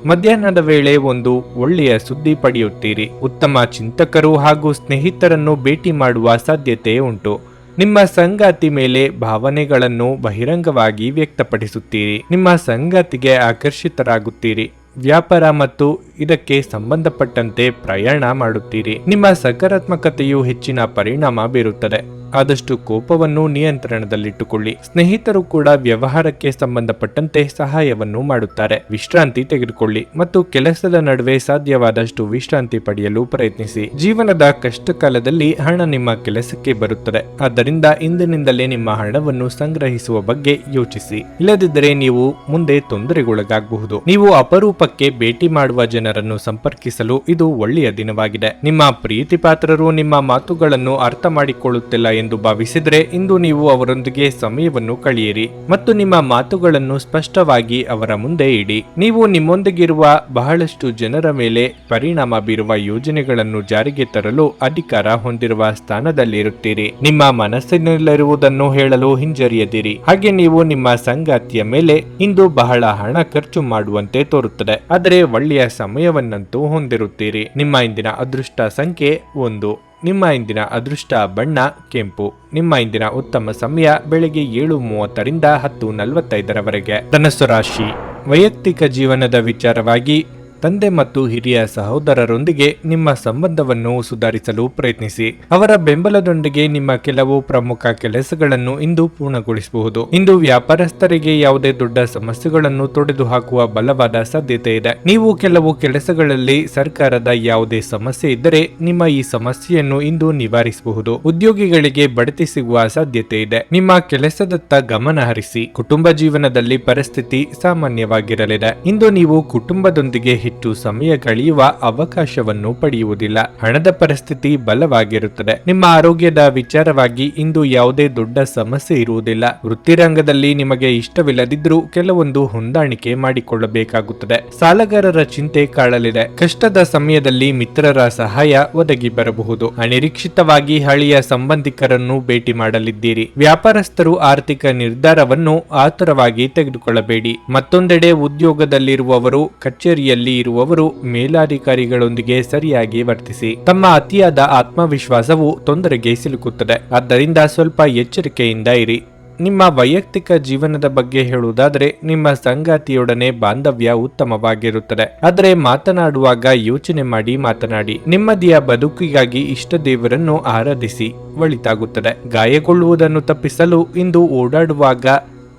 ಮಧ್ಯಾಹ್ನದ ವೇಳೆ ಒಂದು ಒಳ್ಳೆಯ ಸುದ್ದಿ ಪಡೆಯುತ್ತೀರಿ. ಉತ್ತಮ ಚಿಂತಕರು ಹಾಗೂ ಸ್ನೇಹಿತರನ್ನು ಭೇಟಿ ಮಾಡುವ ಸಾಧ್ಯತೆ ಉಂಟು. ನಿಮ್ಮ ಸಂಗಾತಿ ಮೇಲೆ ಭಾವನೆಗಳನ್ನು ಬಹಿರಂಗವಾಗಿ ವ್ಯಕ್ತಪಡಿಸುತ್ತೀರಿ. ನಿಮ್ಮ ಸಂಗಾತಿಗೆ ಆಕರ್ಷಿತರಾಗುತ್ತೀರಿ. ವ್ಯಾಪಾರ ಮತ್ತು ಇದಕ್ಕೆ ಸಂಬಂಧಪಟ್ಟಂತೆ ಪ್ರಯಾಣ ಮಾಡುತ್ತೀರಿ. ನಿಮ್ಮ ಸಕಾರಾತ್ಮಕತೆಯು ಹೆಚ್ಚಿನ ಪರಿಣಾಮ ಬೀರುತ್ತದೆ. ಆದಷ್ಟು ಕೋಪವನ್ನು ನಿಯಂತ್ರಣದಲ್ಲಿಟ್ಟುಕೊಳ್ಳಿ. ಸ್ನೇಹಿತರು ಕೂಡ ವ್ಯವಹಾರಕ್ಕೆ ಸಂಬಂಧಪಟ್ಟಂತೆ ಸಹಾಯವನ್ನು ಮಾಡುತ್ತಾರೆ. ವಿಶ್ರಾಂತಿ ತೆಗೆದುಕೊಳ್ಳಿ ಮತ್ತು ಕೆಲಸದ ನಡುವೆ ಸಾಧ್ಯವಾದಷ್ಟು ವಿಶ್ರಾಂತಿ ಪಡೆಯಲು ಪ್ರಯತ್ನಿಸಿ. ಜೀವನದ ಕಷ್ಟ ಕಾಲದಲ್ಲಿ ಹಣ ನಿಮ್ಮ ಕೆಲಸಕ್ಕೆ ಬರುತ್ತದೆ. ಆದ್ದರಿಂದ ಇಂದಿನಿಂದಲೇ ನಿಮ್ಮ ಹಣವನ್ನು ಸಂಗ್ರಹಿಸುವ ಬಗ್ಗೆ ಯೋಚಿಸಿ. ಇಲ್ಲದಿದ್ದರೆ ನೀವು ಮುಂದೆ ತೊಂದರೆಗೊಳಗಾಗಬಹುದು. ನೀವು ಅಪರೂಪಕ್ಕೆ ಭೇಟಿ ಮಾಡುವ ಜನರನ್ನು ಸಂಪರ್ಕಿಸಲು ಇದು ಒಳ್ಳೆಯ ದಿನವಾಗಿದೆ. ನಿಮ್ಮ ಪ್ರೀತಿ ಪಾತ್ರರು ನಿಮ್ಮ ಮಾತುಗಳನ್ನು ಅರ್ಥ ಮಾಡಿಕೊಳ್ಳುತ್ತಿಲ್ಲ ಎಂದು ಭಾವಿಸಿದರೆ ಇಂದು ನೀವು ಅವರೊಂದಿಗೆ ಸಮಯವನ್ನು ಕಳೆಯಿರಿ ಮತ್ತು ನಿಮ್ಮ ಮಾತುಗಳನ್ನು ಸ್ಪಷ್ಟವಾಗಿ ಅವರ ಮುಂದೆ ಇಡಿ. ನೀವು ನಿಮ್ಮೊಂದಿಗಿರುವ ಬಹಳಷ್ಟು ಜನರ ಮೇಲೆ ಪರಿಣಾಮ ಬೀರುವ ಯೋಜನೆಗಳನ್ನು ಜಾರಿಗೆ ತರಲು ಅಧಿಕಾರ ಹೊಂದಿರುವ ಸ್ಥಾನದಲ್ಲಿರುತ್ತೀರಿ. ನಿಮ್ಮ ಮನಸ್ಸಿನಲ್ಲಿರುವುದನ್ನು ಹೇಳಲು ಹಿಂಜರಿಯದಿರಿ. ಹಾಗೆ ನೀವು ನಿಮ್ಮ ಸಂಗಾತಿಯ ಮೇಲೆ ಇಂದು ಬಹಳ ಹಣ ಖರ್ಚು ಮಾಡುವಂತೆ ತೋರುತ್ತದೆ, ಆದರೆ ಒಳ್ಳೆಯ ಸಮಯವನ್ನಂತೂ ಹೊಂದಿರುತ್ತೀರಿ. ನಿಮ್ಮ ಇಂದಿನ ಅದೃಷ್ಟ ಸಂಖ್ಯೆ 1. ನಿಮ್ಮ ಇಂದಿನ ಅದೃಷ್ಟ ಬಣ್ಣ ಕೆಂಪು. ನಿಮ್ಮ ಇಂದಿನ ಉತ್ತಮ ಸಮಯ ಬೆಳಗ್ಗೆ 7:30 ರಿಂದ 10:45 ಧನಸ್ಸು ರಾಶಿ. ವೈಯಕ್ತಿಕ ಜೀವನದ ವಿಚಾರವಾಗಿ ತಂದೆ ಮತ್ತು ಹಿರಿಯ ಸಹೋದರರೊಂದಿಗೆ ನಿಮ್ಮ ಸಂಬಂಧವನ್ನು ಸುಧಾರಿಸಲು ಪ್ರಯತ್ನಿಸಿ. ಅವರ ಬೆಂಬಲದೊಂದಿಗೆ ನಿಮ್ಮ ಕೆಲವು ಪ್ರಮುಖ ಕೆಲಸಗಳನ್ನು ಇಂದು ಪೂರ್ಣಗೊಳಿಸಬಹುದು. ಇಂದು ವ್ಯಾಪಾರಸ್ಥರಿಗೆ ಯಾವುದೇ ದೊಡ್ಡ ಸಮಸ್ಯೆಗಳನ್ನು ತೊಡೆದುಹಾಕುವ ಬಲವಾದ ಸಾಧ್ಯತೆ ಇದೆ. ನೀವು ಕೆಲವು ಕೆಲಸಗಳಲ್ಲಿ ಸರ್ಕಾರದ ಯಾವುದೇ ಸಮಸ್ಯೆ ಇದ್ದರೆ ನಿಮ್ಮ ಈ ಸಮಸ್ಯೆಯನ್ನು ಇಂದು ನಿವಾರಿಸಬಹುದು. ಉದ್ಯೋಗಿಗಳಿಗೆ ಬಡ್ತಿ ಸಿಗುವ ಸಾಧ್ಯತೆ ಇದೆ. ನಿಮ್ಮ ಕೆಲಸದತ್ತ ಗಮನ ಹರಿಸಿ. ಕುಟುಂಬ ಜೀವನದಲ್ಲಿ ಪರಿಸ್ಥಿತಿ ಸಾಮಾನ್ಯವಾಗಿರಲಿದೆ. ಇಂದು ನೀವು ಕುಟುಂಬದೊಂದಿಗೆ ಹೆಚ್ಚು ಸಮಯ ಕಳೆಯುವ ಅವಕಾಶವನ್ನು ಪಡೆಯುವುದಿಲ್ಲ. ಹಣದ ಪರಿಸ್ಥಿತಿ ಬಲವಾಗಿರುತ್ತದೆ. ನಿಮ್ಮ ಆರೋಗ್ಯದ ವಿಚಾರವಾಗಿ ಇಂದು ಯಾವುದೇ ದೊಡ್ಡ ಸಮಸ್ಯೆ ಇರುವುದಿಲ್ಲ. ವೃತ್ತಿರಂಗದಲ್ಲಿ ನಿಮಗೆ ಇಷ್ಟವಿಲ್ಲದಿದ್ರೂ ಕೆಲವೊಂದು ಹೊಂದಾಣಿಕೆ ಮಾಡಿಕೊಳ್ಳಬೇಕಾಗುತ್ತದೆ. ಸಾಲಗಾರರ ಚಿಂತೆ ಕಾಡಲಿದೆ. ಕಷ್ಟದ ಸಮಯದಲ್ಲಿ ಮಿತ್ರರ ಸಹಾಯ ಒದಗಿ ಬರಬಹುದು. ಅನಿರೀಕ್ಷಿತವಾಗಿ ಹಳೆಯ ಸಂಬಂಧಿಕರನ್ನು ಭೇಟಿ ಮಾಡಲಿದ್ದೀರಿ. ವ್ಯಾಪಾರಸ್ಥರು ಆರ್ಥಿಕ ನಿರ್ಧಾರವನ್ನು ಆತುರವಾಗಿ ತೆಗೆದುಕೊಳ್ಳಬೇಡಿ. ಮತ್ತೊಂದೆಡೆ ಉದ್ಯೋಗದಲ್ಲಿರುವವರು, ಕಚೇರಿಯಲ್ಲಿ ಇರುವವರು ಮೇಲಾಧಿಕಾರಿಗಳೊಂದಿಗೆ ಸರಿಯಾಗಿ ವರ್ತಿಸಿ. ತಮ್ಮ ಅತಿಯಾದ ಆತ್ಮವಿಶ್ವಾಸವು ತೊಂದರೆಗೆ ಸಿಲುಕುತ್ತದೆ. ಆದ್ದರಿಂದ ಸ್ವಲ್ಪ ಎಚ್ಚರಿಕೆಯಿಂದ ಇರಿ. ನಿಮ್ಮ ವೈಯಕ್ತಿಕ ಜೀವನದ ಬಗ್ಗೆ ಹೇಳುವುದಾದರೆ ನಿಮ್ಮ ಸಂಗಾತಿಯೊಡನೆ ಬಾಂಧವ್ಯ ಉತ್ತಮವಾಗಿರುತ್ತದೆ, ಆದರೆ ಮಾತನಾಡುವಾಗ ಯೋಚನೆ ಮಾಡಿ ಮಾತನಾಡಿ. ನೆಮ್ಮದಿಯ ಬದುಕಿಗಾಗಿ ಇಷ್ಟ ದೇವರನ್ನು ಆರಾಧಿಸಿ, ಒಳಿತಾಗುತ್ತದೆ. ಗಾಯಗೊಳ್ಳುವುದನ್ನು ತಪ್ಪಿಸಲು ಇಂದು ಓಡಾಡುವಾಗ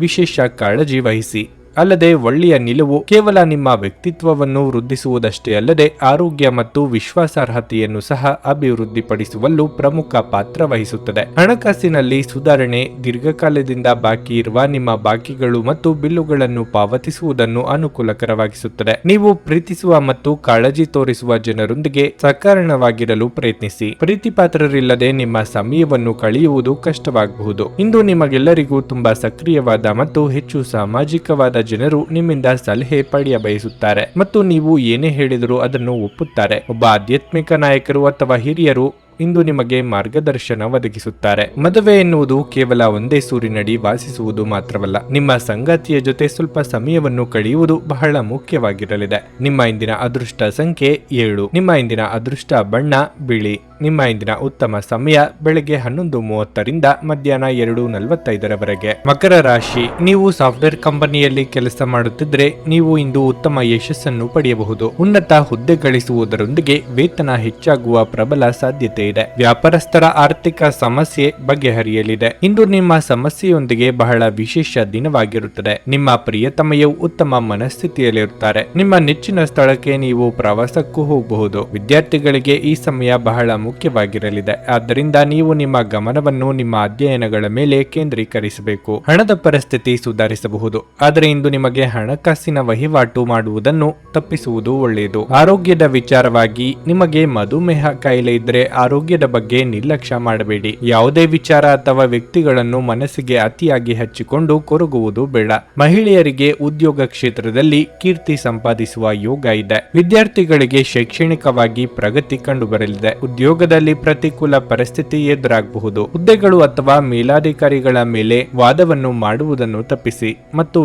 ವಿಶೇಷ ಕಾಳಜಿ ವಹಿಸಿ. ಅಲ್ಲದೆ ಒಳ್ಳೆಯ ನಿಲುವು ಕೇವಲ ನಿಮ್ಮ ವ್ಯಕ್ತಿತ್ವವನ್ನು ವೃದ್ಧಿಸುವುದಷ್ಟೇ ಅಲ್ಲದೆ ಆರೋಗ್ಯ ಮತ್ತು ವಿಶ್ವಾಸಾರ್ಹತೆಯನ್ನು ಸಹ ಅಭಿವೃದ್ಧಿಪಡಿಸುವಲ್ಲೂ ಪ್ರಮುಖ ಪಾತ್ರ ವಹಿಸುತ್ತದೆ. ಹಣಕಾಸಿನಲ್ಲಿ ಸುಧಾರಣೆ. ದೀರ್ಘಕಾಲದಿಂದ ಬಾಕಿ ಇರುವ ನಿಮ್ಮ ಬಾಕಿಗಳು ಮತ್ತು ಬಿಲ್ಲುಗಳನ್ನು ಪಾವತಿಸುವುದನ್ನು ಅನುಕೂಲಕರವಾಗಿಸುತ್ತದೆ. ನೀವು ಪ್ರೀತಿಸುವ ಮತ್ತು ಕಾಳಜಿ ತೋರಿಸುವ ಜನರೊಂದಿಗೆ ಸಕಾರಣವಾಗಿರಲು ಪ್ರಯತ್ನಿಸಿ. ಪ್ರೀತಿಪಾತ್ರರಿಲ್ಲದೆ ನಿಮ್ಮ ಸಮಯವನ್ನು ಕಳೆಯುವುದು ಕಷ್ಟವಾಗಬಹುದು. ಇಂದು ನಿಮಗೆಲ್ಲರಿಗೂ ತುಂಬಾ ಸಕ್ರಿಯವಾದ ಮತ್ತು ಹೆಚ್ಚು ಸಾಮಾಜಿಕವಾದ ಜನರು ನಿಮ್ಮಿಂದ ಸಲಹೆ ಪಡೆಯ ಬಯಸುತ್ತಾರೆ ಮತ್ತು ನೀವು ಏನೇ ಹೇಳಿದರೂ ಅದನ್ನು ಒಪ್ಪುತ್ತಾರೆ. ಒಬ್ಬ ಆಧ್ಯಾತ್ಮಿಕ ನಾಯಕರು ಅಥವಾ ಹಿರಿಯರು ಇಂದು ನಿಮಗೆ ಮಾರ್ಗದರ್ಶನ ಒದಗಿಸುತ್ತಾರೆ. ಮದುವೆ ಎನ್ನುವುದು ಕೇವಲ ಒಂದೇ ಸೂರಿನಡಿ ವಾಸಿಸುವುದು ಮಾತ್ರವಲ್ಲ, ನಿಮ್ಮ ಸಂಗಾತಿಯ ಜೊತೆ ಸ್ವಲ್ಪ ಸಮಯವನ್ನು ಕಳೆಯುವುದು ಬಹಳ ಮುಖ್ಯವಾಗಿರಲಿದೆ. ನಿಮ್ಮ ಇಂದಿನ ಅದೃಷ್ಟ ಸಂಖ್ಯೆ 7. ನಿಮ್ಮ ಇಂದಿನ ಅದೃಷ್ಟ ಬಣ್ಣ ಬಿಳಿ. ನಿಮ್ಮ ಇಂದಿನ ಉತ್ತಮ ಸಮಯ ಬೆಳಗ್ಗೆ 11:30 ರಿಂದ ಮಧ್ಯಾಹ್ನ 2:45 ಮಕರ ರಾಶಿ. ನೀವು ಸಾಫ್ಟ್ವೇರ್ ಕಂಪನಿಯಲ್ಲಿ ಕೆಲಸ ಮಾಡುತ್ತಿದ್ದರೆ ನೀವು ಇಂದು ಉತ್ತಮ ಯಶಸ್ಸನ್ನು ಪಡೆಯಬಹುದು. ಉನ್ನತ ಹುದ್ದೆ ಗಳಿಸುವುದರೊಂದಿಗೆ ವೇತನ ಹೆಚ್ಚಾಗುವ ಪ್ರಬಲ ಸಾಧ್ಯತೆ ಇದೆ. ವ್ಯಾಪಾರಸ್ಥರ ಆರ್ಥಿಕ ಸಮಸ್ಯೆ ಬಗೆಹರಿಯಲಿದೆ. ಇಂದು ನಿಮ್ಮ ಸಮಸ್ಯೆಯೊಂದಿಗೆ ಬಹಳ ವಿಶೇಷ ದಿನವಾಗಿರುತ್ತದೆ. ನಿಮ್ಮ ಪ್ರಿಯತಮೆಯು ಉತ್ತಮ ಮನಸ್ಥಿತಿಯಲ್ಲಿರುತ್ತಾರೆ. ನಿಮ್ಮ ನೆಚ್ಚಿನ ಸ್ಥಳಕ್ಕೆ ನೀವು ಪ್ರವಾಸಕ್ಕೂ ಹೋಗಬಹುದು. ವಿದ್ಯಾರ್ಥಿಗಳಿಗೆ ಈ ಸಮಯ ಬಹಳ ಮುಖ್ಯವಾಗಿರಲಿದೆ. ಆದ್ದರಿಂದ ನೀವು ನಿಮ್ಮ ಗಮನವನ್ನು ನಿಮ್ಮ ಅಧ್ಯಯನಗಳ ಮೇಲೆ ಕೇಂದ್ರೀಕರಿಸಬೇಕು. ಹಣದ ಪರಿಸ್ಥಿತಿ ಸುಧಾರಿಸಬಹುದು, ಆದರೆ ಇಂದು ನಿಮಗೆ ಹಣಕಾಸಿನ ವಹಿವಾಟು ಮಾಡುವುದನ್ನು ತಪ್ಪಿಸುವುದು ಒಳ್ಳೆಯದು. ಆರೋಗ್ಯದ ವಿಚಾರವಾಗಿ ನಿಮಗೆ ಮಧುಮೇಹ ಕಾಯಿಲೆ ಇದ್ದರೆ ಆರೋಗ್ಯದ ಬಗ್ಗೆ ನಿರ್ಲಕ್ಷ್ಯ ಮಾಡಬೇಡಿ. ಯಾವುದೇ ವಿಚಾರ ಅಥವಾ ವ್ಯಕ್ತಿಗಳನ್ನು ಮನಸ್ಸಿಗೆ ಅತಿಯಾಗಿ ಹಚ್ಚಿಕೊಂಡು ಕೊರಗುವುದು ಬೇಡ. ಮಹಿಳೆಯರಿಗೆ ಉದ್ಯೋಗ ಕ್ಷೇತ್ರದಲ್ಲಿ ಕೀರ್ತಿ ಸಂಪಾದಿಸುವ ಯೋಗ ಇದೆ. ವಿದ್ಯಾರ್ಥಿಗಳಿಗೆ ಶೈಕ್ಷಣಿಕವಾಗಿ ಪ್ರಗತಿ ಕಂಡುಬರಲಿದೆ. ಉದ್ಯೋಗದಲ್ಲಿ ಪ್ರತಿಕೂಲ ಪರಿಸ್ಥಿತಿ ಎದುರಾಗಬಹುದು. ಹುದ್ದೆಗಳು ಅಥವಾ ಮೇಲಾಧಿಕಾರಿಗಳ ಮೇಲೆ ವಾದವನ್ನು ಮಾಡುವುದನ್ನು ತಪ್ಪಿಸಿ ಮತ್ತು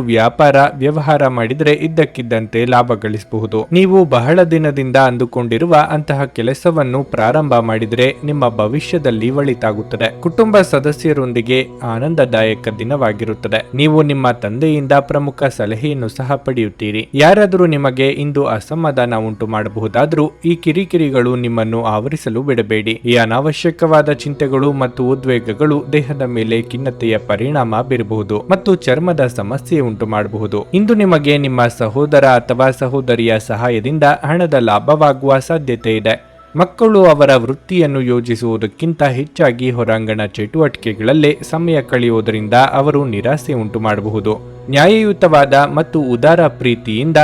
ವ್ಯವಹಾರ ಮಾಡಿದರೆ ಇದ್ದಕ್ಕಿದ್ದಂತೆ ಲಾಭ ಗಳಿಸಬಹುದು. ನೀವು ಬಹಳ ದಿನದಿಂದ ಅಂದುಕೊಂಡಿರುವ ಅಂತಹ ಕೆಲಸವನ್ನು ಪ್ರಾರಂಭ ಮಾಡಿದರೆ ನಿಮ್ಮ ಭವಿಷ್ಯದಲ್ಲಿ ಒಳಿತಾಗುತ್ತದೆ. ಕುಟುಂಬ ಸದಸ್ಯರೊಂದಿಗೆ ಆನಂದದಾಯಕ ದಿನವಾಗಿರುತ್ತದೆ. ನೀವು ನಿಮ್ಮ ತಂದೆಯಿಂದ ಪ್ರಮುಖ ಸಲಹೆಯನ್ನು ಸಹ ಪಡೆಯುತ್ತೀರಿ. ಯಾರಾದರೂ ನಿಮಗೆ ಇಂದು ಅಸಮಾಧಾನ ಉಂಟು ಮಾಡಬಹುದಾದರೂ ಈ ಕಿರಿಕಿರಿಗಳು ನಿಮ್ಮನ್ನು ಆವರಿಸಲು ಬಿಡಬೇಡಿ. ಈ ಅನಾವಶ್ಯಕವಾದ ಚಿಂತೆಗಳು ಮತ್ತು ಉದ್ವೇಗಗಳು ದೇಹದ ಮೇಲೆ ಖಿನ್ನತೆಯ ಪರಿಣಾಮ ಬೀರಬಹುದು ಮತ್ತು ಚರ್ಮದ ಸಮಸ್ಯೆ ಉಂಟು ಮಾಡಬಹುದು. ಇಂದು ನಿಮಗೆ ನಿಮ್ಮ ಸಹೋದರ ಅಥವಾ ಸಹೋದರಿಯ ಸಹಾಯದಿಂದ ಹಣದ ಲಾಭವಾಗುವ ಸಾಧ್ಯತೆ ಇದೆ. ಮಕ್ಕಳು ಅವರ ವೃತ್ತಿಯನ್ನು ಯೋಜಿಸುವುದಕ್ಕಿಂತ ಹೆಚ್ಚಾಗಿ ಹೊರಾಂಗಣ ಚಟುವಟಿಕೆಗಳಲ್ಲೇ ಸಮಯ ಕಳೆಯುವುದರಿಂದ ಅವರು ನಿರಾಸೆ ಉಂಟು ಮಾಡಬಹುದು. ನ್ಯಾಯಯುತವಾದ ಮತ್ತು ಉದಾರ ಪ್ರೀತಿಯಿಂದ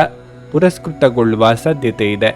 ಪುರಸ್ಕೃತಗೊಳ್ಳುವ ಸಾಧ್ಯತೆ ಇದೆ.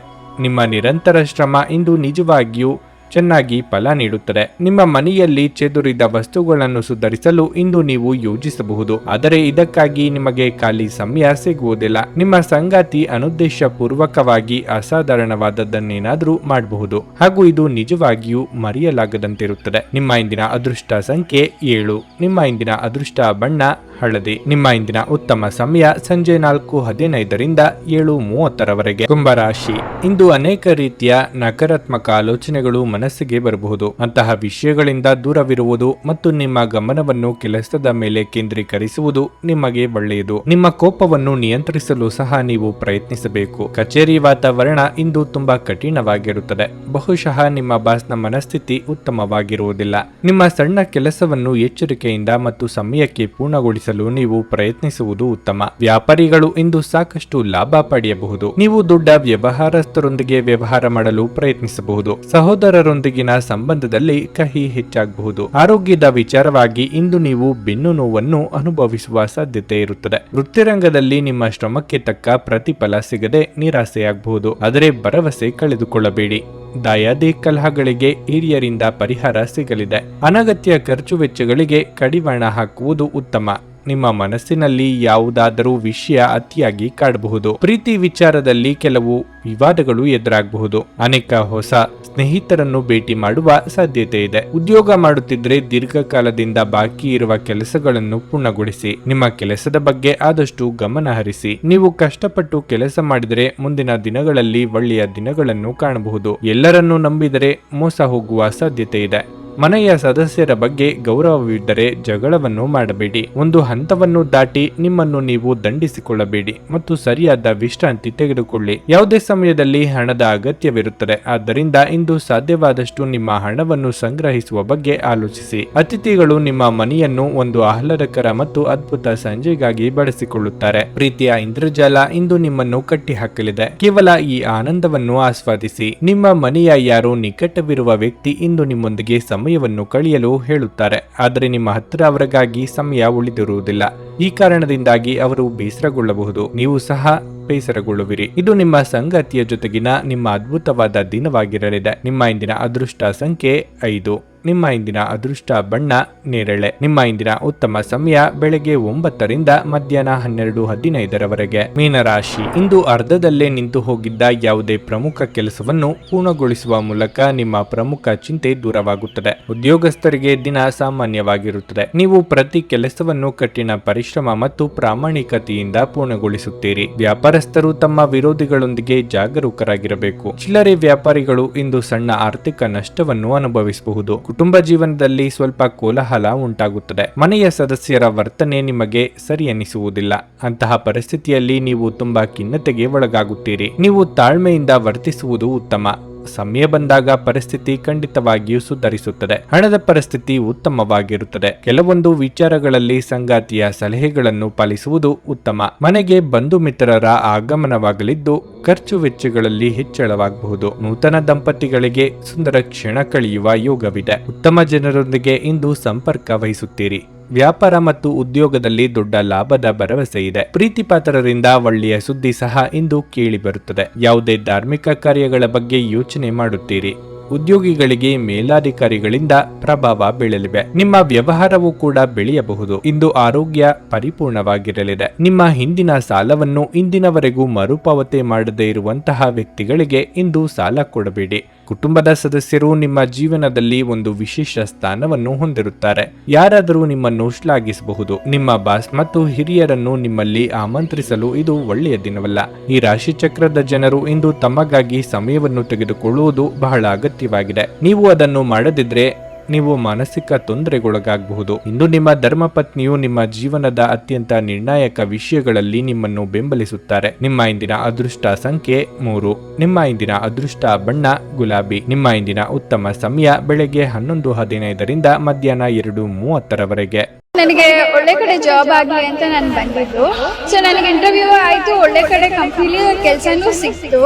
ನಿಮ್ಮ ನಿರಂತರ ಶ್ರಮ ಇಂದು ನಿಜವಾಗಿಯೂ ಚೆನ್ನಾಗಿ ಫಲ ನೀಡುತ್ತದೆ. ನಿಮ್ಮ ಮನೆಯಲ್ಲಿ ಚೆದುರಿದ ವಸ್ತುಗಳನ್ನು ಸುಧಾರಿಸಲು ಇಂದು ನೀವು ಯೋಜಿಸಬಹುದು, ಆದರೆ ಇದಕ್ಕಾಗಿ ನಿಮಗೆ ಖಾಲಿ ಸಮಯ ಸಿಗುವುದಿಲ್ಲ. ನಿಮ್ಮ ಸಂಗಾತಿ ಅನುದ್ದೇಶ ಪೂರ್ವಕವಾಗಿ ಅಸಾಧಾರಣವಾದದ್ದನ್ನೇನಾದ್ರೂ ಮಾಡಬಹುದು ಹಾಗೂ ಇದು ನಿಜವಾಗಿಯೂ ಮರೆಯಲಾಗದಂತಿರುತ್ತದೆ. ನಿಮ್ಮ ಇಂದಿನ ಅದೃಷ್ಟ ಸಂಖ್ಯೆ 7. ನಿಮ್ಮ ಇಂದಿನ ಅದೃಷ್ಟ ಬಣ್ಣ ಹಳದಿ. ನಿಮ್ಮ ಇಂದಿನ ಉತ್ತಮ ಸಮಯ ಸಂಜೆ 4:15ರಿಂದ 7:30ರವರೆಗೆ. ಕುಂಭರಾಶಿ. ಇಂದು ಅನೇಕ ರೀತಿಯ ನಕಾರಾತ್ಮಕ ಆಲೋಚನೆಗಳು ಮನಸ್ಸಿಗೆ ಬರಬಹುದು. ಅಂತಹ ವಿಷಯಗಳಿಂದ ದೂರವಿರುವುದು ಮತ್ತು ನಿಮ್ಮ ಗಮನವನ್ನು ಕೆಲಸದ ಮೇಲೆ ಕೇಂದ್ರೀಕರಿಸುವುದು ನಿಮಗೆ ಒಳ್ಳೆಯದು. ನಿಮ್ಮ ಕೋಪವನ್ನು ನಿಯಂತ್ರಿಸಲು ಸಹ ನೀವು ಪ್ರಯತ್ನಿಸಬೇಕು. ಕಚೇರಿ ವಾತಾವರಣ ಇಂದು ತುಂಬಾ ಕಠಿಣವಾಗಿರುತ್ತದೆ. ಬಹುಶಃ ನಿಮ್ಮ ಬಾಸ್ನ ಮನಸ್ಥಿತಿ ಉತ್ತಮವಾಗಿರುವುದಿಲ್ಲ. ನಿಮ್ಮ ಸಣ್ಣ ಕೆಲಸವನ್ನು ಎಚ್ಚರಿಕೆಯಿಂದ ಮತ್ತು ಸಮಯಕ್ಕೆ ಪೂರ್ಣಗೊಳಿಸಲು ನೀವು ಪ್ರಯತ್ನಿಸುವುದು ಉತ್ತಮ. ವ್ಯಾಪಾರಿಗಳು ಇಂದು ಸಾಕಷ್ಟು ಲಾಭ ಪಡೆಯಬಹುದು. ನೀವು ದೊಡ್ಡ ವ್ಯವಹಾರಸ್ಥರೊಂದಿಗೆ ವ್ಯವಹಾರ ಮಾಡಲು ಪ್ರಯತ್ನಿಸಬಹುದು. ಸಹೋದರರೊಂದಿಗಿನ ಸಂಬಂಧದಲ್ಲಿ ಕಹಿ ಹೆಚ್ಚಾಗಬಹುದು. ಆರೋಗ್ಯದ ವಿಚಾರವಾಗಿ ಇಂದು ನೀವು ಬೆನ್ನು ನೋವನ್ನು ಅನುಭವಿಸುವ ಸಾಧ್ಯತೆ ಇರುತ್ತದೆ. ವೃತ್ತಿರಂಗದಲ್ಲಿ ನಿಮ್ಮ ಶ್ರಮಕ್ಕೆ ತಕ್ಕ ಪ್ರತಿಫಲ ಸಿಗದೆ ನಿರಾಸೆಯಾಗಬಹುದು, ಆದರೆ ಭರವಸೆ ಕಳೆದುಕೊಳ್ಳಬೇಡಿ. ದಾಯಾದಿ ಕಲಹಗಳಿಗೆ ಹಿರಿಯರಿಂದ ಪರಿಹಾರ ಸಿಗಲಿದೆ. ಅನಗತ್ಯ ಖರ್ಚು ವೆಚ್ಚಗಳಿಗೆ ಕಡಿವಾಣ ಹಾಕುವುದು ಉತ್ತಮ. ನಿಮ್ಮ ಮನಸ್ಸಿನಲ್ಲಿ ಯಾವುದಾದರೂ ವಿಷಯ ಅತಿಯಾಗಿ ಕಾಡಬಹುದು. ಪ್ರೀತಿ ವಿಚಾರದಲ್ಲಿ ಕೆಲವು ವಿವಾದಗಳು ಎದುರಾಗಬಹುದು. ಅನೇಕ ಹೊಸ ಸ್ನೇಹಿತರನ್ನು ಭೇಟಿ ಮಾಡುವ ಸಾಧ್ಯತೆ ಇದೆ. ಉದ್ಯೋಗ ಮಾಡುತ್ತಿದ್ರೆ ದೀರ್ಘಕಾಲದಿಂದ ಬಾಕಿ ಇರುವ ಕೆಲಸಗಳನ್ನು ಪೂರ್ಣಗೊಳಿಸಿ. ನಿಮ್ಮ ಕೆಲಸದ ಬಗ್ಗೆ ಆದಷ್ಟು ಗಮನ ಹರಿಸಿ. ನೀವು ಕಷ್ಟಪಟ್ಟು ಕೆಲಸ ಮಾಡಿದರೆ ಮುಂದಿನ ದಿನಗಳಲ್ಲಿ ಒಳ್ಳೆಯ ದಿನಗಳನ್ನು ಕಾಣಬಹುದು. ಎಲ್ಲರನ್ನೂ ನಂಬಿದರೆ ಮೋಸ ಹೋಗುವ ಸಾಧ್ಯತೆ ಇದೆ. ಮನೆಯ ಸದಸ್ಯರ ಬಗ್ಗೆ ಗೌರವವಿದ್ದರೆ ಜಗಳವನ್ನು ಮಾಡಬೇಡಿ. ಒಂದು ಹಂತವನ್ನು ದಾಟಿ ನಿಮ್ಮನ್ನು ನೀವು ದಂಡಿಸಿಕೊಳ್ಳಬೇಡಿ ಮತ್ತು ಸರಿಯಾದ ವಿಶ್ರಾಂತಿ ತೆಗೆದುಕೊಳ್ಳಿ. ಯಾವುದೇ ಸಮಯದಲ್ಲಿ ಹಣದ ಅಗತ್ಯವಿರುತ್ತದೆ, ಆದ್ದರಿಂದ ಇಂದು ಸಾಧ್ಯವಾದಷ್ಟು ನಿಮ್ಮ ಹಣವನ್ನು ಸಂಗ್ರಹಿಸುವ ಬಗ್ಗೆ ಆಲೋಚಿಸಿ. ಅತಿಥಿಗಳು ನಿಮ್ಮ ಮನೆಯನ್ನು ಒಂದು ಆಹ್ಲಾದಕರ ಮತ್ತು ಅದ್ಭುತ ಸಂಜೆಗಾಗಿ ಬಳಸಿಕೊಳ್ಳುತ್ತಾರೆ. ಪ್ರೀತಿಯ ಇಂದ್ರಜಾಲ ಇಂದು ನಿಮ್ಮನ್ನು ಕಟ್ಟಿಹಾಕಲಿದೆ. ಕೇವಲ ಈ ಆನಂದವನ್ನು ಆಸ್ವಾದಿಸಿ. ನಿಮ್ಮ ಮನೆಯ ಯಾರೋ ನಿಕಟವಿರುವ ವ್ಯಕ್ತಿ ಇಂದು ನಿಮ್ಮೊಂದಿಗೆ ಸಮಯವನ್ನು ಕಳೆಯಲು ಹೇಳುತ್ತಾರೆ, ಆದರೆ ನಿಮ್ಮ ಹತ್ತಿರ ಅವರಿಗಾಗಿ ಸಮಯ ಉಳಿದಿರುವುದಿಲ್ಲ. ಈ ಕಾರಣದಿಂದಾಗಿ ಅವರು ಬೇಸರಗೊಳ್ಳಬಹುದು, ನೀವು ಸಹ ಬೇಸರಗೊಳ್ಳುವಿರಿ. ಇದು ನಿಮ್ಮ ಸಂಗಾತಿಯ ಜೊತೆಗಿನ ನಿಮ್ಮ ಅದ್ಭುತವಾದ ದಿನವಾಗಿರಲಿದೆ. ನಿಮ್ಮ ಇಂದಿನ ಅದೃಷ್ಟ ಸಂಖ್ಯೆ 5. ನಿಮ್ಮ ಇಂದಿನ ಅದೃಷ್ಟ ಬಣ್ಣ ನೇರಳೆ. ನಿಮ್ಮ ಇಂದಿನ ಉತ್ತಮ ಸಮಯ ಬೆಳಗ್ಗೆ 9ರಿಂದ ಮಧ್ಯಾಹ್ನ 12:15ರವರೆಗೆ. ಮೀನರಾಶಿ. ಇಂದು ಅರ್ಧದಲ್ಲೇ ನಿಂತು ಹೋಗಿದ್ದ ಯಾವುದೇ ಪ್ರಮುಖ ಕೆಲಸವನ್ನು ಪೂರ್ಣಗೊಳಿಸುವ ಮೂಲಕ ನಿಮ್ಮ ಪ್ರಮುಖ ಚಿಂತೆ ದೂರವಾಗುತ್ತದೆ. ಉದ್ಯೋಗಸ್ಥರಿಗೆ ದಿನ ಸಾಮಾನ್ಯವಾಗಿರುತ್ತದೆ. ನೀವು ಪ್ರತಿ ಕೆಲಸವನ್ನು ಕಠಿಣ ಪರಿಶ್ರಮ ಮತ್ತು ಪ್ರಾಮಾಣಿಕತೆಯಿಂದ ಪೂರ್ಣಗೊಳಿಸುತ್ತೀರಿ. ವ್ಯಾಪಾರಸ್ಥರು ತಮ್ಮ ವಿರೋಧಿಗಳೊಂದಿಗೆ ಜಾಗರೂಕರಾಗಿರಬೇಕು. ಚಿಲ್ಲರೆ ವ್ಯಾಪಾರಿಗಳು ಇಂದು ಸಣ್ಣ ಆರ್ಥಿಕ ನಷ್ಟವನ್ನು ಅನುಭವಿಸಬಹುದು. ಕುಟುಂಬ ಜೀವನದಲ್ಲಿ ಸ್ವಲ್ಪ ಕೋಲಾಹಲ ಉಂಟಾಗುತ್ತದೆ. ಮನೆಯ ಸದಸ್ಯರ ವರ್ತನೆ ನಿಮಗೆ ಸರಿ ಎನಿಸುವುದಿಲ್ಲ. ಅಂತಹ ಪರಿಸ್ಥಿತಿಯಲ್ಲಿ ನೀವು ತುಂಬಾ ಖಿನ್ನತೆಗೆ ಒಳಗಾಗುತ್ತೀರಿ. ನೀವು ತಾಳ್ಮೆಯಿಂದ ವರ್ತಿಸುವುದು ಉತ್ತಮ. ಸಮಯ ಬಂದಾಗ ಪರಿಸ್ಥಿತಿ ಖಂಡಿತವಾಗಿಯೂ ಸುಧಾರಿಸುತ್ತದೆ. ಹಣದ ಪರಿಸ್ಥಿತಿ ಉತ್ತಮವಾಗಿರುತ್ತದೆ. ಕೆಲವೊಂದು ವಿಚಾರಗಳಲ್ಲಿ ಸಂಗಾತಿಯ ಸಲಹೆಗಳನ್ನು ಪಾಲಿಸುವುದು ಉತ್ತಮ. ಮನೆಗೆ ಬಂಧು ಮಿತ್ರರ ಆಗಮನವಾಗಲಿದ್ದು ಖರ್ಚು ವೆಚ್ಚಗಳಲ್ಲಿ ಹೆಚ್ಚಳವಾಗಬಹುದು. ನೂತನ ದಂಪತಿಗಳಿಗೆ ಸುಂದರ ಕ್ಷಣ ಕಳೆಯುವ ಯೋಗವಿದೆ. ಉತ್ತಮ ಜನರೊಂದಿಗೆ ಇಂದು ಸಂಪರ್ಕ ವಹಿಸುತ್ತೀರಿ. ವ್ಯಾಪಾರ ಮತ್ತು ಉದ್ಯೋಗದಲ್ಲಿ ದೊಡ್ಡ ಲಾಭದ ಭರವಸೆ ಇದೆ. ಪ್ರೀತಿ ಪಾತ್ರರಿಂದ ಒಳ್ಳೆಯ ಸುದ್ದಿ ಸಹ ಇಂದು ಕೇಳಿ ಬರುತ್ತದೆ. ಯಾವುದೇ ಧಾರ್ಮಿಕ ಕಾರ್ಯಗಳ ಬಗ್ಗೆ ಯೋಚನೆ ಮಾಡುತ್ತೀರಿ. ಉದ್ಯೋಗಿಗಳಿಗೆ ಮೇಲಾಧಿಕಾರಿಗಳಿಂದ ಪ್ರಭಾವ ಬೀಳಲಿವೆ. ನಿಮ್ಮ ವ್ಯವಹಾರವೂ ಕೂಡ ಬೆಳೆಯಬಹುದು. ಇಂದು ಆರೋಗ್ಯ ಪರಿಪೂರ್ಣವಾಗಿರಲಿದೆ. ನಿಮ್ಮ ಹಿಂದಿನ ಸಾಲವನ್ನು ಇಂದಿನವರೆಗೂ ಮರುಪಾವತಿ ಮಾಡದೇ ಇರುವಂತಹ ವ್ಯಕ್ತಿಗಳಿಗೆ ಇಂದು ಸಾಲ ಕೊಡಬೇಡಿ. ಕುಟುಂಬದ ಸದಸ್ಯರು ನಿಮ್ಮ ಜೀವನದಲ್ಲಿ ಒಂದು ವಿಶೇಷ ಸ್ಥಾನವನ್ನು ಹೊಂದಿರುತ್ತಾರೆ. ಯಾರಾದರೂ ನಿಮ್ಮನ್ನು ಶ್ಲಾಘಿಸಬಹುದು. ನಿಮ್ಮ ಬಾಸ್ ಮತ್ತು ಹಿರಿಯರನ್ನು ನಿಮ್ಮಲ್ಲಿ ಆಮಂತ್ರಿಸಲು ಇದು ಒಳ್ಳೆಯ ದಿನವಲ್ಲ. ಈ ರಾಶಿ ಚಕ್ರದ ಜನರು ಇಂದು ತಮಗಾಗಿ ಸಮಯವನ್ನು ತೆಗೆದುಕೊಳ್ಳುವುದು ಬಹಳ ಅಗತ್ಯವಾಗಿದೆ. ನೀವು ಅದನ್ನು ಮಾಡದಿದ್ರೆ ನೀವು ಮಾನಸಿಕ ತೊಂದರೆಗೊಳಗಾಗಬಹುದು. ಇಂದು ನಿಮ್ಮ ಧರ್ಮಪತ್ನಿಯು ನಿಮ್ಮ ಜೀವನದ ಅತ್ಯಂತ ನಿರ್ಣಾಯಕ ವಿಷಯಗಳಲ್ಲಿ ನಿಮ್ಮನ್ನು ಬೆಂಬಲಿಸುತ್ತಾರೆ. ನಿಮ್ಮ ಇಂದಿನ ಅದೃಷ್ಟ ಸಂಖ್ಯೆ 3. ನಿಮ್ಮ ಇಂದಿನ ಅದೃಷ್ಟ ಬಣ್ಣ ಗುಲಾಬಿ. ನಿಮ್ಮ ಇಂದಿನ ಉತ್ತಮ ಸಮಯ ಬೆಳಗ್ಗೆ 11:15ರಿಂದ ಮಧ್ಯಾಹ್ನ 2:30ರವರೆಗೆ. ನನಗೆ ಒಳ್ಳೆ ಕಡೆ ಜಾಬ್ ಆಗಲಿ ಅಂತ ನಾನು ಬಂದಿದ್ದು. ಸೊ ನನಗೆ ಇಂಟರ್ವ್ಯೂ ಆಯ್ತು, ಒಳ್ಳೆ ಕಡೆ ಕಂಪ್ನಿಲಿ ಕೆಲಸನೂ ಸಿಕ್ತು.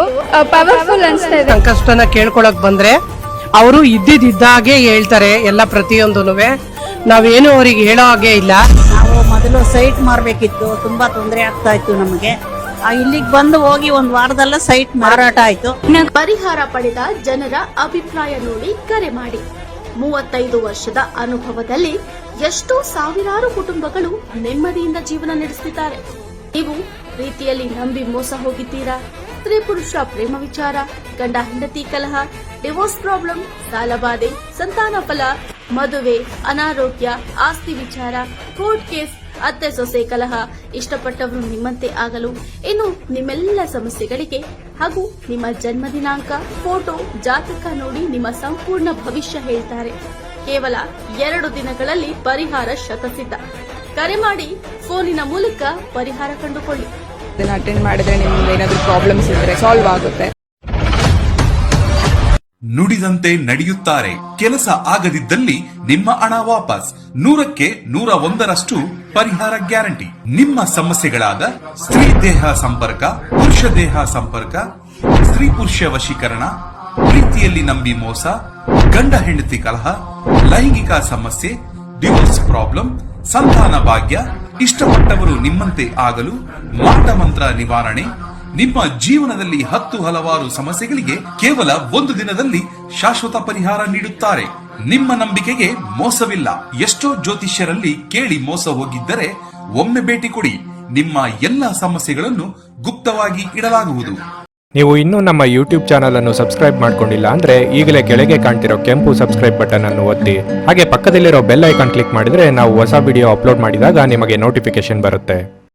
ಪವರ್ಫುಲ್ ಅನ್ಸ್ತಾ ಇದೆ. ಸಂಕಷ್ಟನ ಕೇಳ್ಕೊಳಕ್ ಬಂದ್ರೆ ಅವರು ಇದ್ದಿದ್ದಾಗೆ ಹೇಳ್ತಾರೆ ಎಲ್ಲ ಪ್ರತಿಯೊಂದೂನುವೆ. ನಾವೇನು ಅವ್ರಿಗೆ ಹೇಳೋ ಹಾಗೆ ಇಲ್ಲ. ನಾವು ಮೊದಲು ಸೈಟ್ ಮಾರಬೇಕಿತ್ತು, ತುಂಬಾ ತೊಂದರೆ ಆಗ್ತಾ ಇತ್ತು ನಮಗೆ. ಇಲ್ಲಿಗೆ ಬಂದು ಹೋಗಿ ಒಂದ್ ವಾರದಲ್ಲ ಸೈಟ್ ಮಾರಾಟ ಆಯ್ತು. ಪರಿಹಾರ ಪಡೆದ ಜನರ ಅಭಿಪ್ರಾಯ ನೋಡಿ ಕರೆ ಮಾಡಿ. 35 ವರ್ಷದ ಅನುಭವದಲ್ಲಿ ಎಷ್ಟೋ ಸಾವಿರಾರು ಕುಟುಂಬಗಳು ನೆಮ್ಮದಿಯಿಂದ ಜೀವನ ನಡೆಸುತ್ತಿದ್ದಾರೆ. ನೀವು ಪ್ರೀತಿಯಲ್ಲಿ ನಂಬಿ ಮೋಸ ಹೋಗಿದ್ದೀರಾ? ಸ್ತ್ರೀ ಪುರುಷ ಪ್ರೇಮ ವಿಚಾರ, ಗಂಡ ಹೆಂಡತಿ ಕಲಹ, ಡಿವೋರ್ಸ್ ಪ್ರಾಬ್ಲಮ್, ಸಾಲಬಾಧೆ, ಸಂತಾನ ಫಲ, ಮದುವೆ, ಅನಾರೋಗ್ಯ, ಆಸ್ತಿ ವಿಚಾರ, ಕೋರ್ಟ್ ಕೇಸ್, ಅತ್ತೆ ಸೊಸೆ ಕಲಹ, ಇಷ್ಟಪಟ್ಟವರು ನಿಮ್ಮಂತೆ ಆಗಲು, ಇನ್ನು ನಿಮ್ಮೆಲ್ಲ ಸಮಸ್ಯೆಗಳಿಗೆ ಹಾಗೂ ನಿಮ್ಮ ಜನ್ಮ ದಿನಾಂಕ, ಫೋಟೋ, ಜಾತಕ ನೋಡಿ ನಿಮ್ಮ ಸಂಪೂರ್ಣ ಭವಿಷ್ಯ ಹೇಳ್ತಾರೆ. ಕೇವಲ 2 ದಿನಗಳಲ್ಲಿ ಪರಿಹಾರ ಶತಸಿದ್ಧ. ಕರೆ ಮಾಡಿ ಫೋನಿನ ಮೂಲಕ ಪರಿಹಾರ ಕಂಡುಕೊಳ್ಳಿ. ಇದನ್ನ ಅಟೆಂಡ್ ಮಾಡಿದ್ರೆ ನಿಮ್ಗೆ ಏನಾದ್ರು ಪ್ರಾಬ್ಲಮ್ಸ್ ಇದ್ರೆ ಸಾಲ್ವ್ ಆಗುತ್ತೆ. ನುಡಿದಂತೆ ನಡೆಯುತ್ತಾರೆ. ಕೆಲಸ ಆಗದಿದ್ದಲ್ಲಿ ನಿಮ್ಮ ಹಣ ವಾಪಸ್. 100ಕ್ಕೆ 101ರಷ್ಟು ಪರಿಹಾರ ಗ್ಯಾರಂಟಿ. ನಿಮ್ಮ ಸಮಸ್ಯೆಗಳಾದ ಸ್ತ್ರೀ ದೇಹ ಸಂಪರ್ಕ, ಪುರುಷ ದೇಹ ಸಂಪರ್ಕ, ಸ್ತ್ರೀ ಪುರುಷ ವಶೀಕರಣ, ಪ್ರೀತಿಯಲ್ಲಿ ನಂಬಿ ಮೋಸ, ಗಂಡ ಹೆಂಡತಿ ಕಲಹ, ಲೈಂಗಿಕ ಸಮಸ್ಯೆ, ಡಿವೋರ್ಸ್ ಪ್ರಾಬ್ಲಮ್, ಸಂತಾನ ಭಾಗ್ಯ, ಇಷ್ಟಪಟ್ಟವರು ನಿಮ್ಮಂತೆ ಆಗಲು, ಮಾಟ ಮಂತ್ರ ನಿವಾರಣೆ, ನಿಮ್ಮ ಜೀವನದಲ್ಲಿ 10 ಹಲವಾರು ಸಮಸ್ಯೆಗಳಿಗೆ ಕೇವಲ 1 ದಿನದಲ್ಲಿ ಶಾಶ್ವತ ಪರಿಹಾರ ನೀಡುತ್ತಾರೆ. ನಿಮ್ಮ ನಂಬಿಕೆಗೆ ಮೋಸವಿಲ್ಲ. ಎಷ್ಟೋ ಜ್ಯೋತಿಷ್ಯರಲ್ಲಿ ಕೇಳಿ ಮೋಸ ಹೋಗಿದ್ದರೆ ಒಮ್ಮೆ ಭೇಟಿ ಕೊಡಿ. ನಿಮ್ಮ ಎಲ್ಲ ಸಮಸ್ಯೆಗಳನ್ನು ಗುಪ್ತವಾಗಿ ಇಡಲಾಗುವುದು. ನೀವು ಇನ್ನೂ ನಮ್ಮ ಯೂಟ್ಯೂಬ್ ಚಾನಲ್ ಅನ್ನು ಸಬ್ಸ್ಕ್ರೈಬ್ ಮಾಡ್ಕೊಂಡಿಲ್ಲ ಅಂದ್ರೆ ಈಗಲೇ ಕೆಳಗೆ ಕಾಣ್ತಿರೋ ಕೆಂಪು ಸಬ್ಸ್ಕ್ರೈಬ್ ಬಟನ್ ಅನ್ನು ಒತ್ತಿ. ಹಾಗೆ ಪಕ್ಕದಲ್ಲಿರೋ ಬೆಲ್ ಐಕಾನ್ ಕ್ಲಿಕ್ ಮಾಡಿದ್ರೆ ನಾವು ಹೊಸ ವಿಡಿಯೋ ಅಪ್ಲೋಡ್ ಮಾಡಿದಾಗ ನಿಮಗೆ ನೋಟಿಫಿಕೇಶನ್ ಬರುತ್ತೆ.